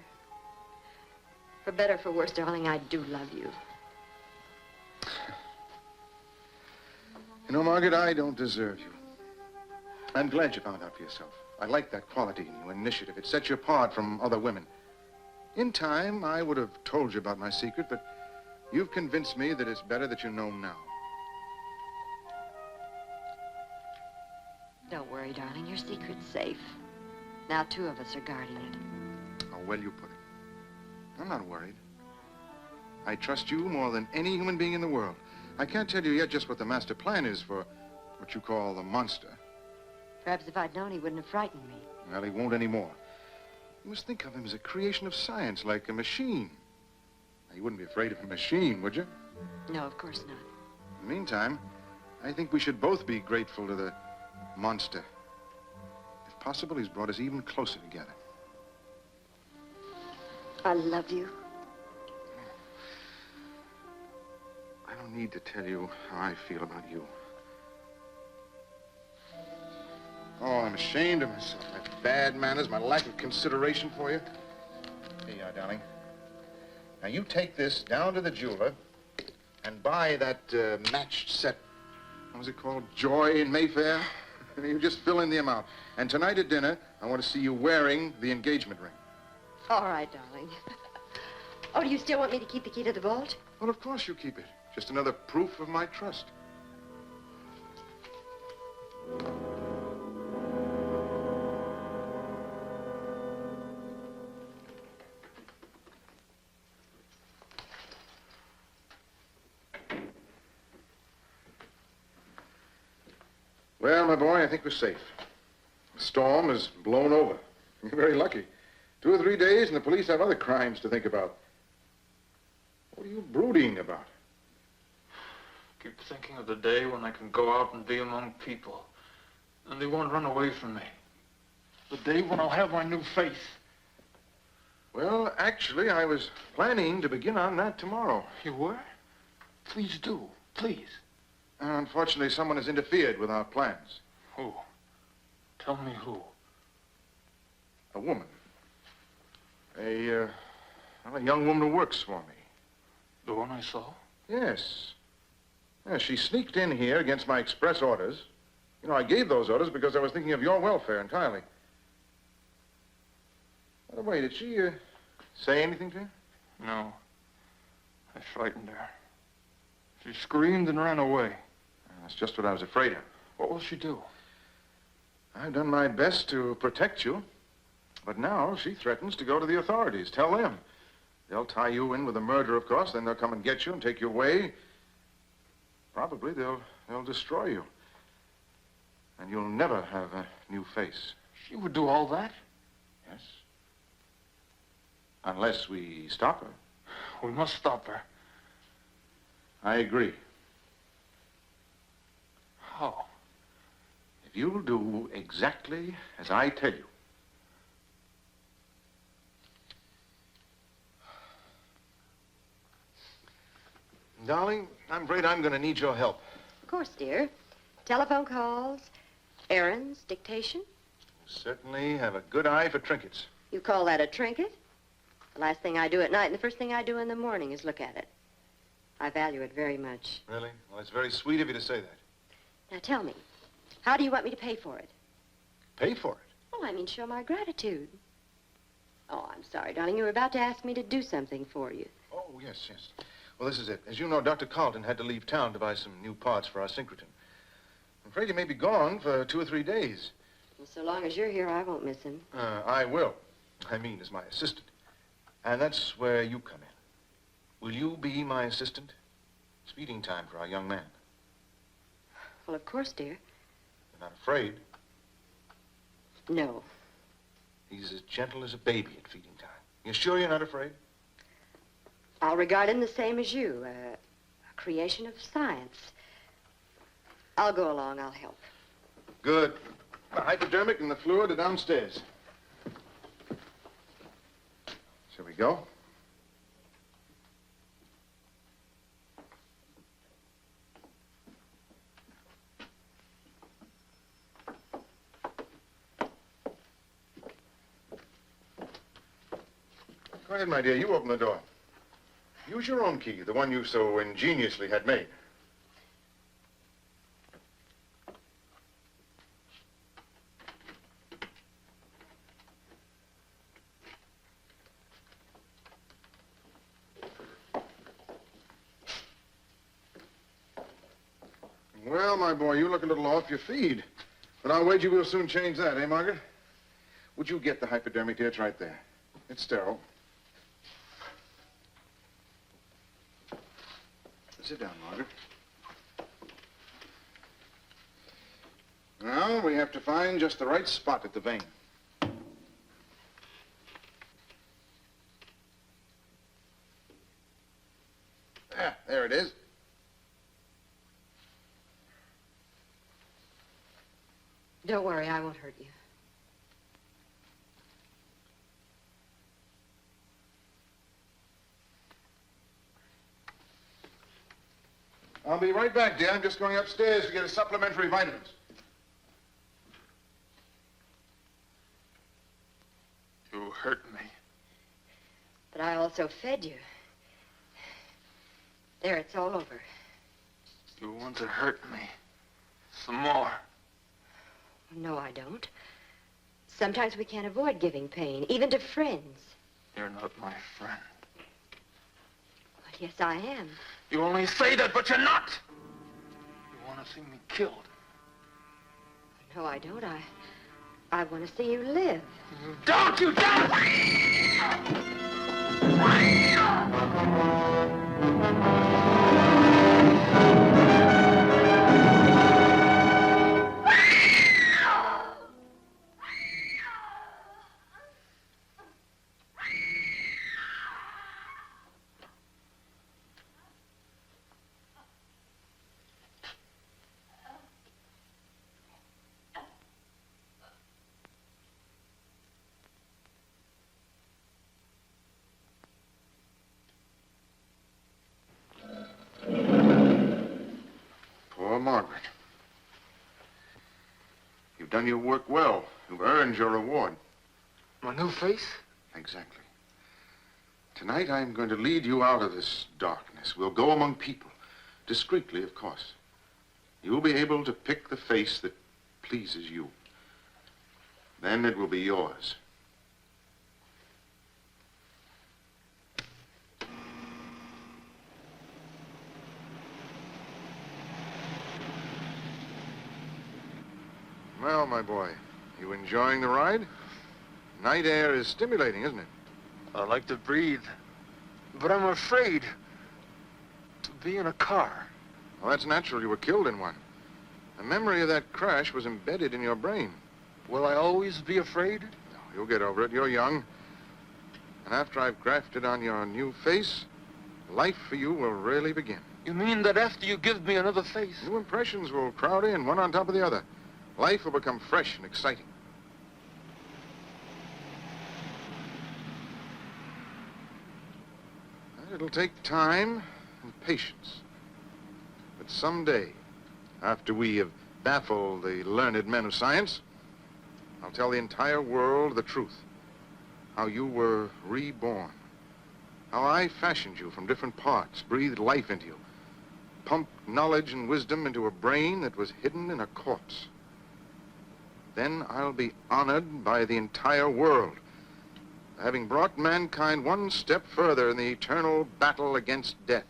For better or for worse, darling, I do love you. You know, Margaret, I don't deserve you. I'm glad you found out for yourself. I like that quality in you, initiative. It sets you apart from other women. In time, I would have told you about my secret, but you've convinced me that it's better that you know now. Don't worry, darling. Your secret's safe. Now 2 of us are guarding it. How well you put it. I'm not worried. I trust you more than any human being in the world. I can't tell you yet just what the master plan is for what you call the monster. Perhaps if I'd known, he wouldn't have frightened me. Well, he won't anymore. You must think of him as a creation of science, like a machine. Now, you wouldn't be afraid of a machine, would you? No, of course not. In the meantime, I think we should both be grateful to the monster. If possible, he's brought us even closer together. I love you. don't need to tell you how I feel about you. Oh, I'm ashamed of myself. My bad manners, my lack of consideration for you. Here you are, darling. Now, you take this down to the jeweler and buy that matched set. What was it called? Joy in Mayfair? You just fill in the amount. And tonight at dinner, I want to see you wearing the engagement ring. All right, darling. Oh, do you still want me to keep the key to the vault? Well, of course you keep it. Just another proof of my trust. Well, my boy, I think we're safe. The storm is blown over. You're very lucky. 2 or 3 days and the police have other crimes to think about. What are you brooding about? Keep thinking of the day when I can go out and be among people, and they won't run away from me. The day when I'll have my new faith. Well, actually, I was planning to begin on that tomorrow. You were? Please do. Please. Unfortunately, someone has interfered with our plans. Who? Tell me who. A woman. A young woman who works for me. The one I saw? Yes. Yeah, she sneaked in here against my express orders. You know, I gave those orders because I was thinking of your welfare entirely. By the way, did she say anything to you? No. I frightened her. She screamed and ran away. That's just what I was afraid of. What will she do? I've done my best to protect you. But now she threatens to go to the authorities. Tell them. They'll tie you in with a murder, of course. Then they'll come and get you and take you away. Probably they'll destroy you. And you'll never have a new face. She would do all that? Yes. Unless we stop her. We must stop her. I agree. How? If you'll do exactly as I tell you. Darling, I'm afraid I'm going to need your help. Of course, dear. Telephone calls, errands, dictation. You certainly have a good eye for trinkets. You call that a trinket? The last thing I do at night and the first thing I do in the morning is look at it. I value it very much. Really? Well, it's very sweet of you to say that. Now tell me, how do you want me to pay for it? Pay for it? Oh, I mean show my gratitude. Oh, I'm sorry, darling. You were about to ask me to do something for you. Oh, yes, yes. Well, this is it. As you know, Dr. Carlton had to leave town to buy some new parts for our synchrotron. I'm afraid he may be gone for 2 or 3 days. Well, so long as you're here, I won't miss him. I will. I mean, as my assistant. And that's where you come in. Will you be my assistant? It's feeding time for our young man. Well, of course, dear. You're not afraid? No. He's as gentle as a baby at feeding time. You sure you're not afraid? I'll regard him the same as you, a creation of science. I'll go along, I'll help. Good. The hypodermic and the fluid are downstairs. Shall we go? Go ahead, my dear. You open the door. Use your own key, the one you so ingeniously had made. Well, my boy, you look a little off your feed. But I'll wager we'll soon change that, eh, Margaret? Would you get the hypodermic here? It's right there. It's sterile. Sit down, Margaret. Now, we have to find just the right spot at the vein. There it is. Don't worry, I won't hurt you. I'll be right back, dear. I'm just going upstairs to get a supplementary vitamins. You hurt me. But I also fed you. There, it's all over. You want to hurt me. Some more. No, I don't. Sometimes we can't avoid giving pain, even to friends. You're not my friend. But yes, I am. You only say that, but you're not. You want to see me killed. No, I don't. I want to see you live. Don't you don't! Poor Margaret. You've done your work well. You've earned your reward. My new face? Exactly. Tonight, I'm going to lead you out of this darkness. We'll go among people. Discreetly, of course. You'll be able to pick the face that pleases you. Then it will be yours. Well, my boy, you enjoying the ride? Night air is stimulating, isn't it? I like to breathe, but I'm afraid to be in a car. Well, that's natural. You were killed in one. The memory of that crash was embedded in your brain. Will I always be afraid? No, you'll get over it. You're young. And after I've grafted on your new face, life for you will really begin. You mean that after you give me another face? New impressions will crowd in, one on top of the other. Life will become fresh and exciting. It'll take time and patience. But someday, after we have baffled the learned men of science, I'll tell the entire world the truth. How you were reborn. How I fashioned you from different parts, breathed life into you, pumped knowledge and wisdom into a brain that was hidden in a corpse. Then I'll be honored by the entire world, having brought mankind one step further in the eternal battle against death.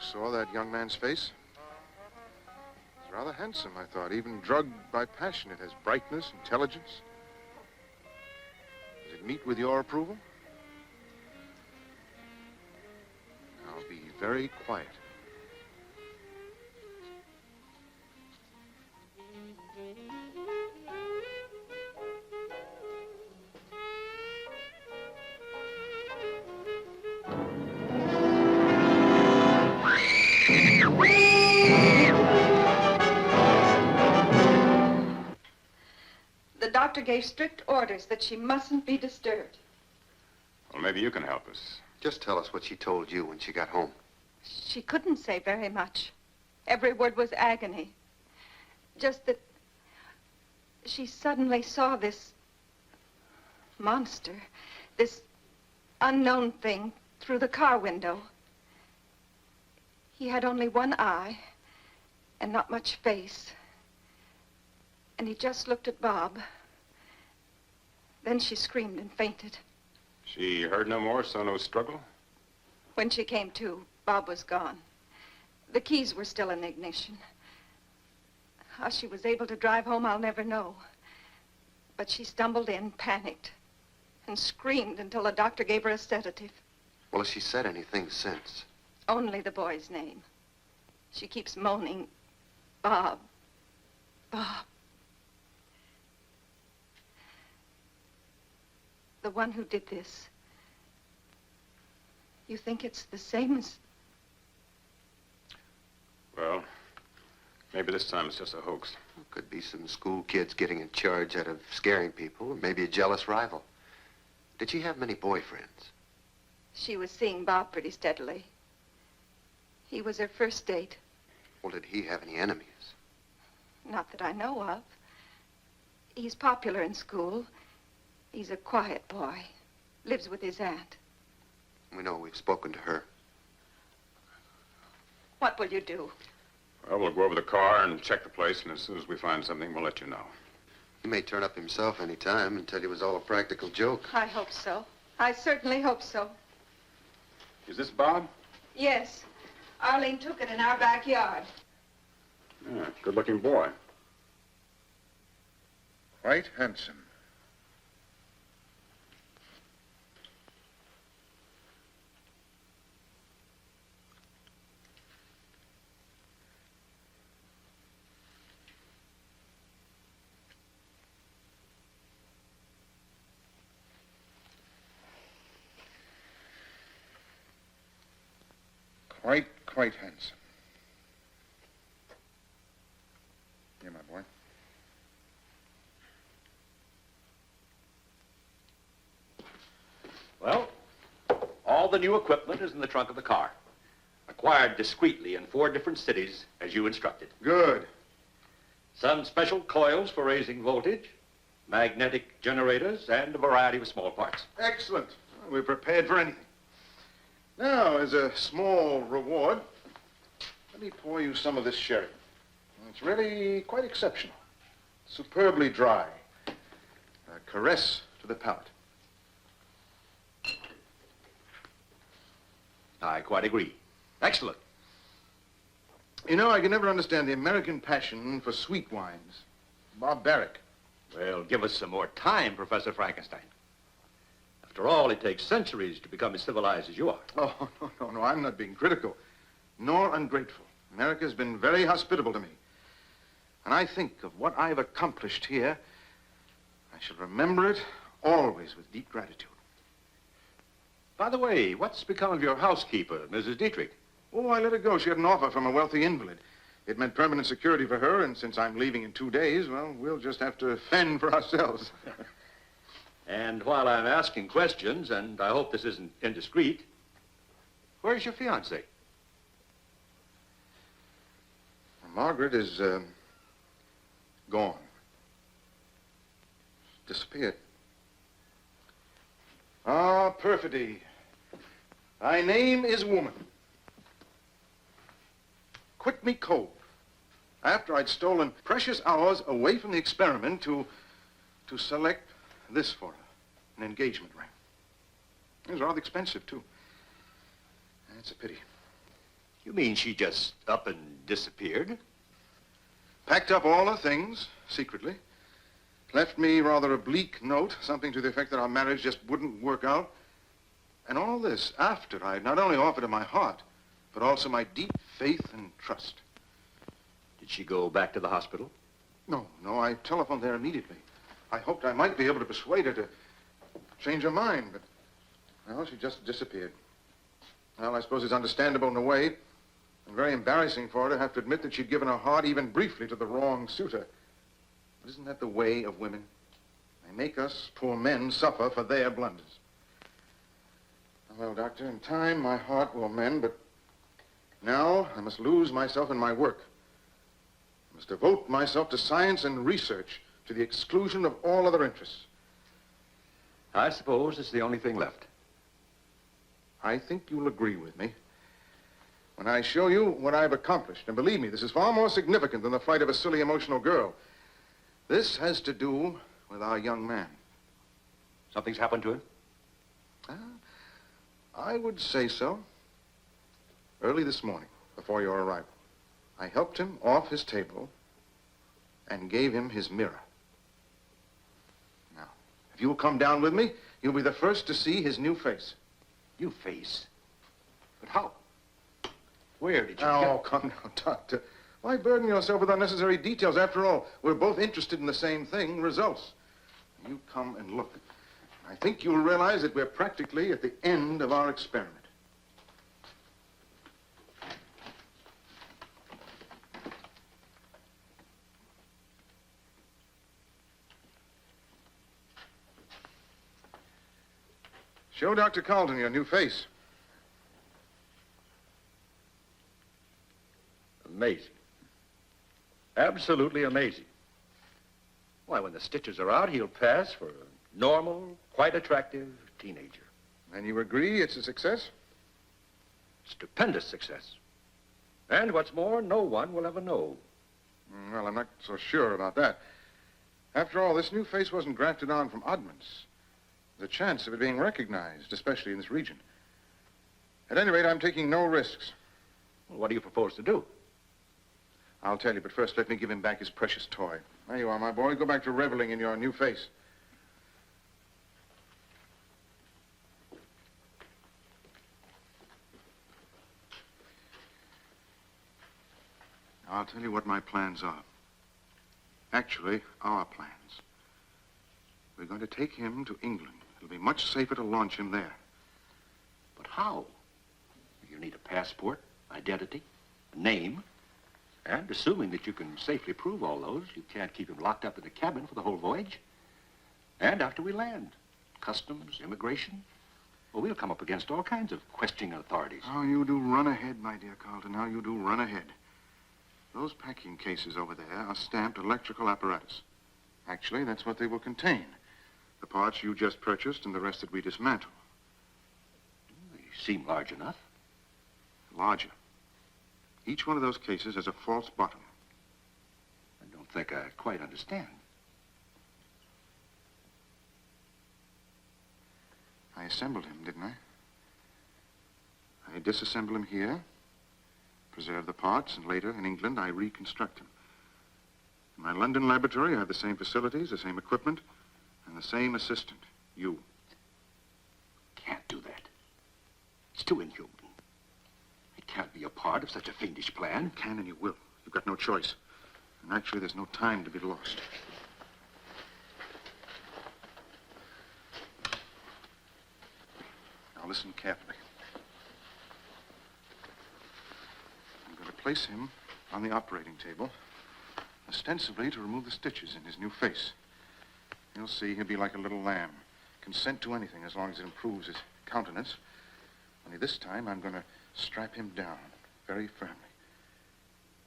Saw that young man's face? He's rather handsome, I thought. Even drugged by passion, it has brightness, intelligence. Does it meet with your approval? I'll be very quiet. The doctor gave strict orders that she mustn't be disturbed. Well, maybe you can help us. Just tell us what she told you when she got home. She couldn't say very much. Every word was agony. Just that she suddenly saw this monster, this unknown thing through the car window. He had only one eye and not much face. And he just looked at Bob. Then she screamed and fainted. She heard no more, saw no struggle? When she came to, Bob was gone. The keys were still in the ignition. How she was able to drive home, I'll never know. But she stumbled in, panicked, and screamed until the doctor gave her a sedative. Well, has she said anything since? Only the boy's name. She keeps moaning, Bob, Bob. the one who did this, you think it's the same as... Well, maybe this time it's just a hoax. Could be some school kids getting in charge out of scaring people, or maybe a jealous rival. Did she have many boyfriends? She was seeing Bob pretty steadily. He was her first date. Well, did he have any enemies? Not that I know of. He's popular in school. He's a quiet boy. Lives with his aunt. We know we've spoken to her. What will you do? Well, we'll go over the car and check the place, and as soon as we find something, we'll let you know. He may turn up himself any time and tell you it was all a practical joke. I hope so. I certainly hope so. Is this Bob? Yes. Arlene took it in our backyard. Yeah, good-looking boy. Quite handsome. Quite handsome. Here, my boy. Well, all the new equipment is in the trunk of the car. Acquired discreetly in 4 different cities, as you instructed. Good. Some special coils for raising voltage, magnetic generators, and a variety of small parts. Excellent. We're prepared for anything. Now, as a small reward, let me pour you some of this sherry. It's really quite exceptional. Superbly dry. A caress to the palate. I quite agree. Excellent. You know, I can never understand the American passion for sweet wines. Barbaric. Well, give us some more time, Professor Frankenstein. After all, it takes centuries to become as civilized as you are. Oh, no, I'm not being critical, nor ungrateful. America's been very hospitable to me. And I think of what I've accomplished here, I shall remember it always with deep gratitude. By the way, what's become of your housekeeper, Mrs. Dietrich? Oh, I let her go. She had an offer from a wealthy invalid. It meant permanent security for her, and since I'm leaving in 2 days, well, we'll just have to fend for ourselves. And while I'm asking questions, and I hope this isn't indiscreet, where's your fiancée? Margaret is, gone. Disappeared. Ah, perfidy. Thy name is woman. Quit me cold. After I'd stolen precious hours away from the experiment to select this for her, an engagement ring. It was rather expensive, too. It's a pity. You mean she just up and disappeared? Packed up all her things, secretly. Left me rather a bleak note, something to the effect that our marriage just wouldn't work out. And all this after I'd not only offered her my heart, but also my deep faith and trust. Did she go back to the hospital? No, I telephoned there immediately. I hoped I might be able to persuade her to change her mind, but, well, she just disappeared. Well, I suppose it's understandable in a way, and very embarrassing for her to have to admit that she'd given her heart even briefly to the wrong suitor. But isn't that the way of women? They make us poor men suffer for their blunders. Well, Doctor, in time my heart will mend, but now I must lose myself in my work. I must devote myself to science and research to the exclusion of all other interests. I suppose it's the only thing left. I think you'll agree with me when I show you what I've accomplished. And believe me, this is far more significant than the flight of a silly, emotional girl. This has to do with our young man. Something's happened to him? I would say so. Early this morning, before your arrival, I helped him off his table and gave him his mirror. Now, if you'll come down with me, you'll be the first to see his new face. New face? But how? Where did you Oh, come now, Doctor. Why burden yourself with unnecessary details? After all, we're both interested in the same thing, results. You come and look. I think you'll realize that we're practically at the end of our experiment. Show Dr. Carlton your new face. Amazing. Absolutely amazing. Why, when the stitches are out, he'll pass for a normal, quite attractive teenager. And you agree it's a success? Stupendous success. And what's more, no one will ever know. Well, I'm not so sure about that. After all, this new face wasn't grafted on from oddments. There's a chance of it being recognized, especially in this region. At any rate, I'm taking no risks. Well, what do you propose to do? I'll tell you, but first let me give him back his precious toy. There you are, my boy. Go back to reveling in your new face. I'll tell you what my plans are. Actually, our plans. We're going to take him to England. It'll be much safer to launch him there. But how? You need a passport, identity, a name, and assuming that you can safely prove all those, you can't keep him locked up in the cabin for the whole voyage. And after we land, customs, immigration, well, we'll come up against all kinds of questioning authorities. How you do run ahead, my dear Carlton. How you do run ahead. Those packing cases over there are stamped electrical apparatus. Actually, that's what they will contain. The parts you just purchased and the rest that we dismantle. They seem large enough. Larger. Each one of those cases has a false bottom. I don't think I quite understand. I assembled him, didn't I? I disassemble him here, preserve the parts, and later, in England, I reconstruct him. In my London laboratory, I have the same facilities, the same equipment, and the same assistant, you. Can't do that. It's too inhuman. It can't be a part of such a fiendish plan. You can and you will. You've got no choice. And actually, there's no time to be lost. Now listen carefully. I'm going to place him on the operating table, ostensibly to remove the stitches in his new face. You'll see he'll be like a little lamb, consent to anything as long as it improves his countenance. Only this time, I'm going to strap him down very firmly.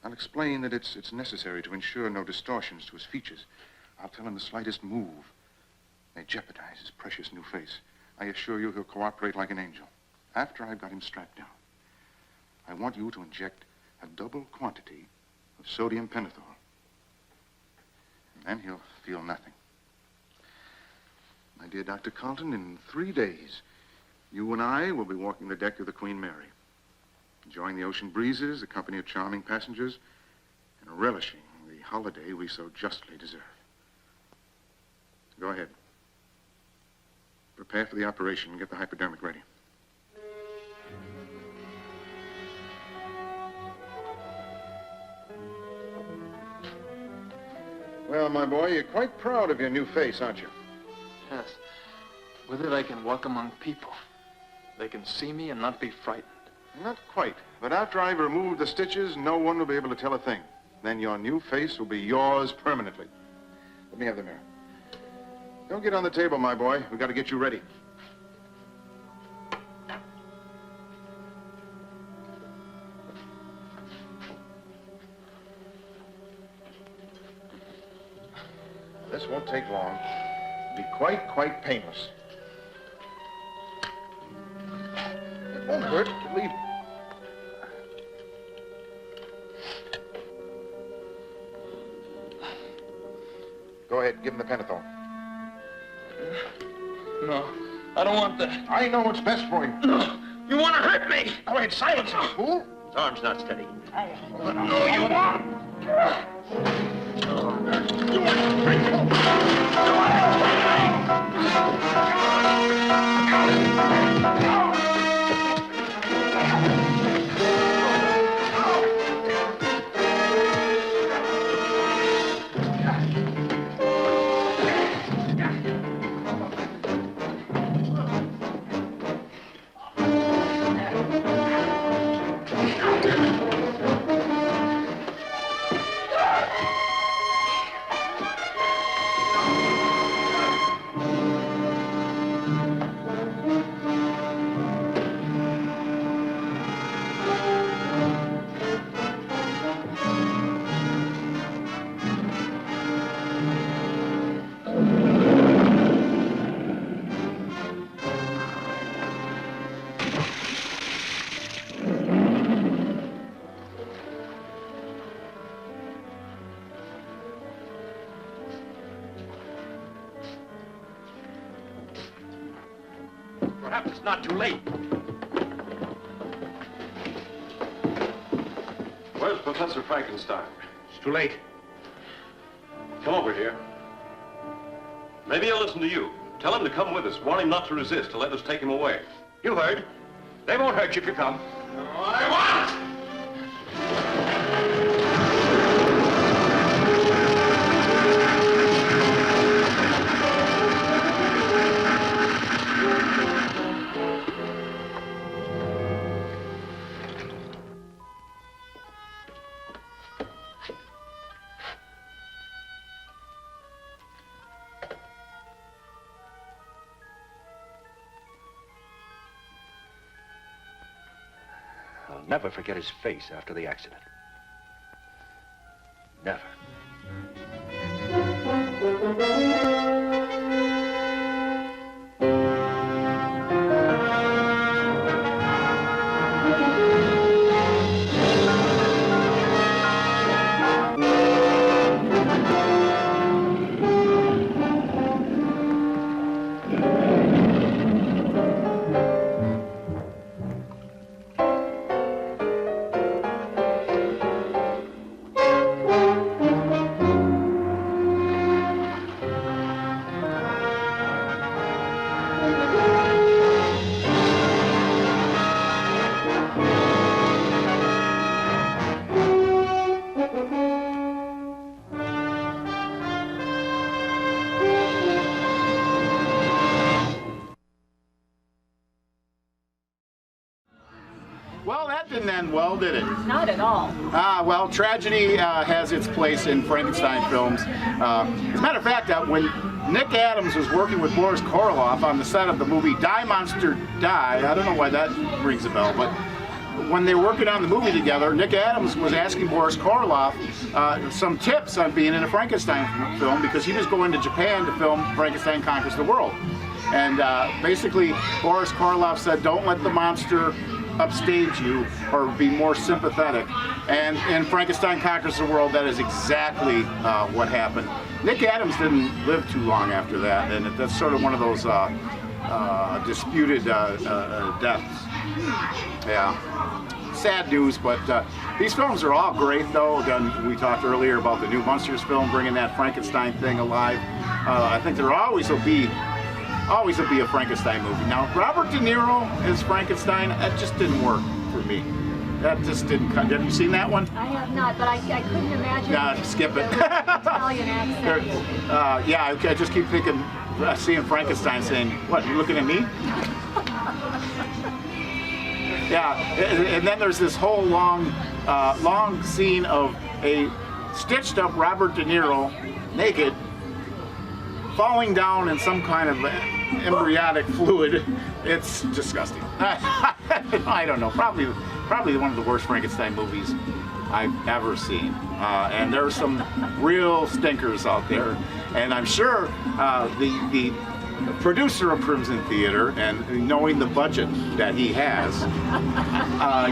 I'll explain that it's necessary to ensure no distortions to his features. I'll tell him the slightest move may jeopardize his precious new face. I assure you he'll cooperate like an angel. After I've got him strapped down, I want you to inject a double quantity of sodium pentothal. And then he'll feel nothing. My dear Dr. Carlton, in 3 days, you and I will be walking the deck of the Queen Mary, enjoying the ocean breezes, the company of charming passengers, and relishing the holiday we so justly deserve. Go ahead. Prepare for the operation and get the hypodermic ready. Well, my boy, you're quite proud of your new face, aren't you? Yes. With it, I can walk among people. They can see me and not be frightened. Not quite. But after I've removed the stitches, no one will be able to tell a thing. Then your new face will be yours permanently. Let me have the mirror. Don't get on the table, my boy. We've got to get you ready. This won't take long. It'll be quite painless. It won't hurt. Believe me. Go ahead, give him the pentothal. No, I don't want that. I know what's best for you. No, you want to hurt me. Go ahead, silence him, fool. His arm's not steady. No, you won't. it's not too late. Where's Professor Frankenstein? It's too late. Come over here. Maybe he'll listen to you. Tell him to come with us. Warn him not to resist, to let us take him away. You heard. They won't hurt you if you come. I want! I'll never forget his face after the accident. Never. Well, that didn't end well, did it? Not at all. Well, tragedy has its place in Frankenstein films. As a matter of fact, when Nick Adams was working with Boris Karloff on the set of the movie Die Monster Die, I don't know why that rings a bell, but when they were working on the movie together, Nick Adams was asking Boris Karloff some tips on being in a Frankenstein film because he was going to Japan to film Frankenstein Conquers the World. And basically, Boris Karloff said, don't let the monster upstage you or be more sympathetic. And in Frankenstein Conquers the World, that is exactly what happened. Nick Adams didn't live too long after that, and that's sort of one of those disputed deaths. Yeah. Sad news, but these films are all great, though. Again, we talked earlier about the new Monsters film, bringing that Frankenstein thing alive. I think there always will be a Frankenstein movie. Now, Robert De Niro as Frankenstein, that just didn't work for me. That just didn't cut. Have you seen that one? I have not, but I couldn't imagine. Nah, skip it. Italian accent. Yeah, I just keep thinking, seeing Frankenstein saying, what, you looking at me? Yeah, and then there's this whole long scene of a stitched up Robert De Niro, naked, falling down in some kind of embryonic fluid. It's disgusting. I don't know. Probably one of the worst Frankenstein movies I've ever seen. And there are some real stinkers out there. And I'm sure the producer of Crimson Theater, and knowing the budget that he has,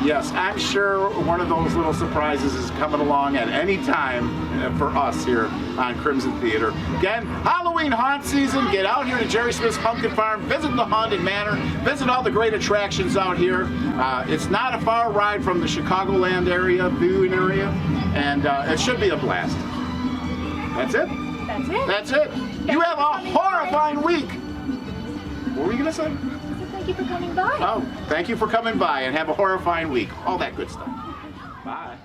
yes, I'm sure one of those little surprises is coming along at any time for us here on Crimson Theater. Again, Halloween haunt season. Get out here to Jerry Smith's Pumpkin Farm, visit the Haunted Manor, visit all the great attractions out here. It's not a far ride from the Chicagoland area, viewing area, and it should be a blast. That's it? That's it. That's it. You have a horrifying week. What were you going to say? Thank you for coming by. Oh, thank you for coming by, and have a horrifying week. All that good stuff. Bye.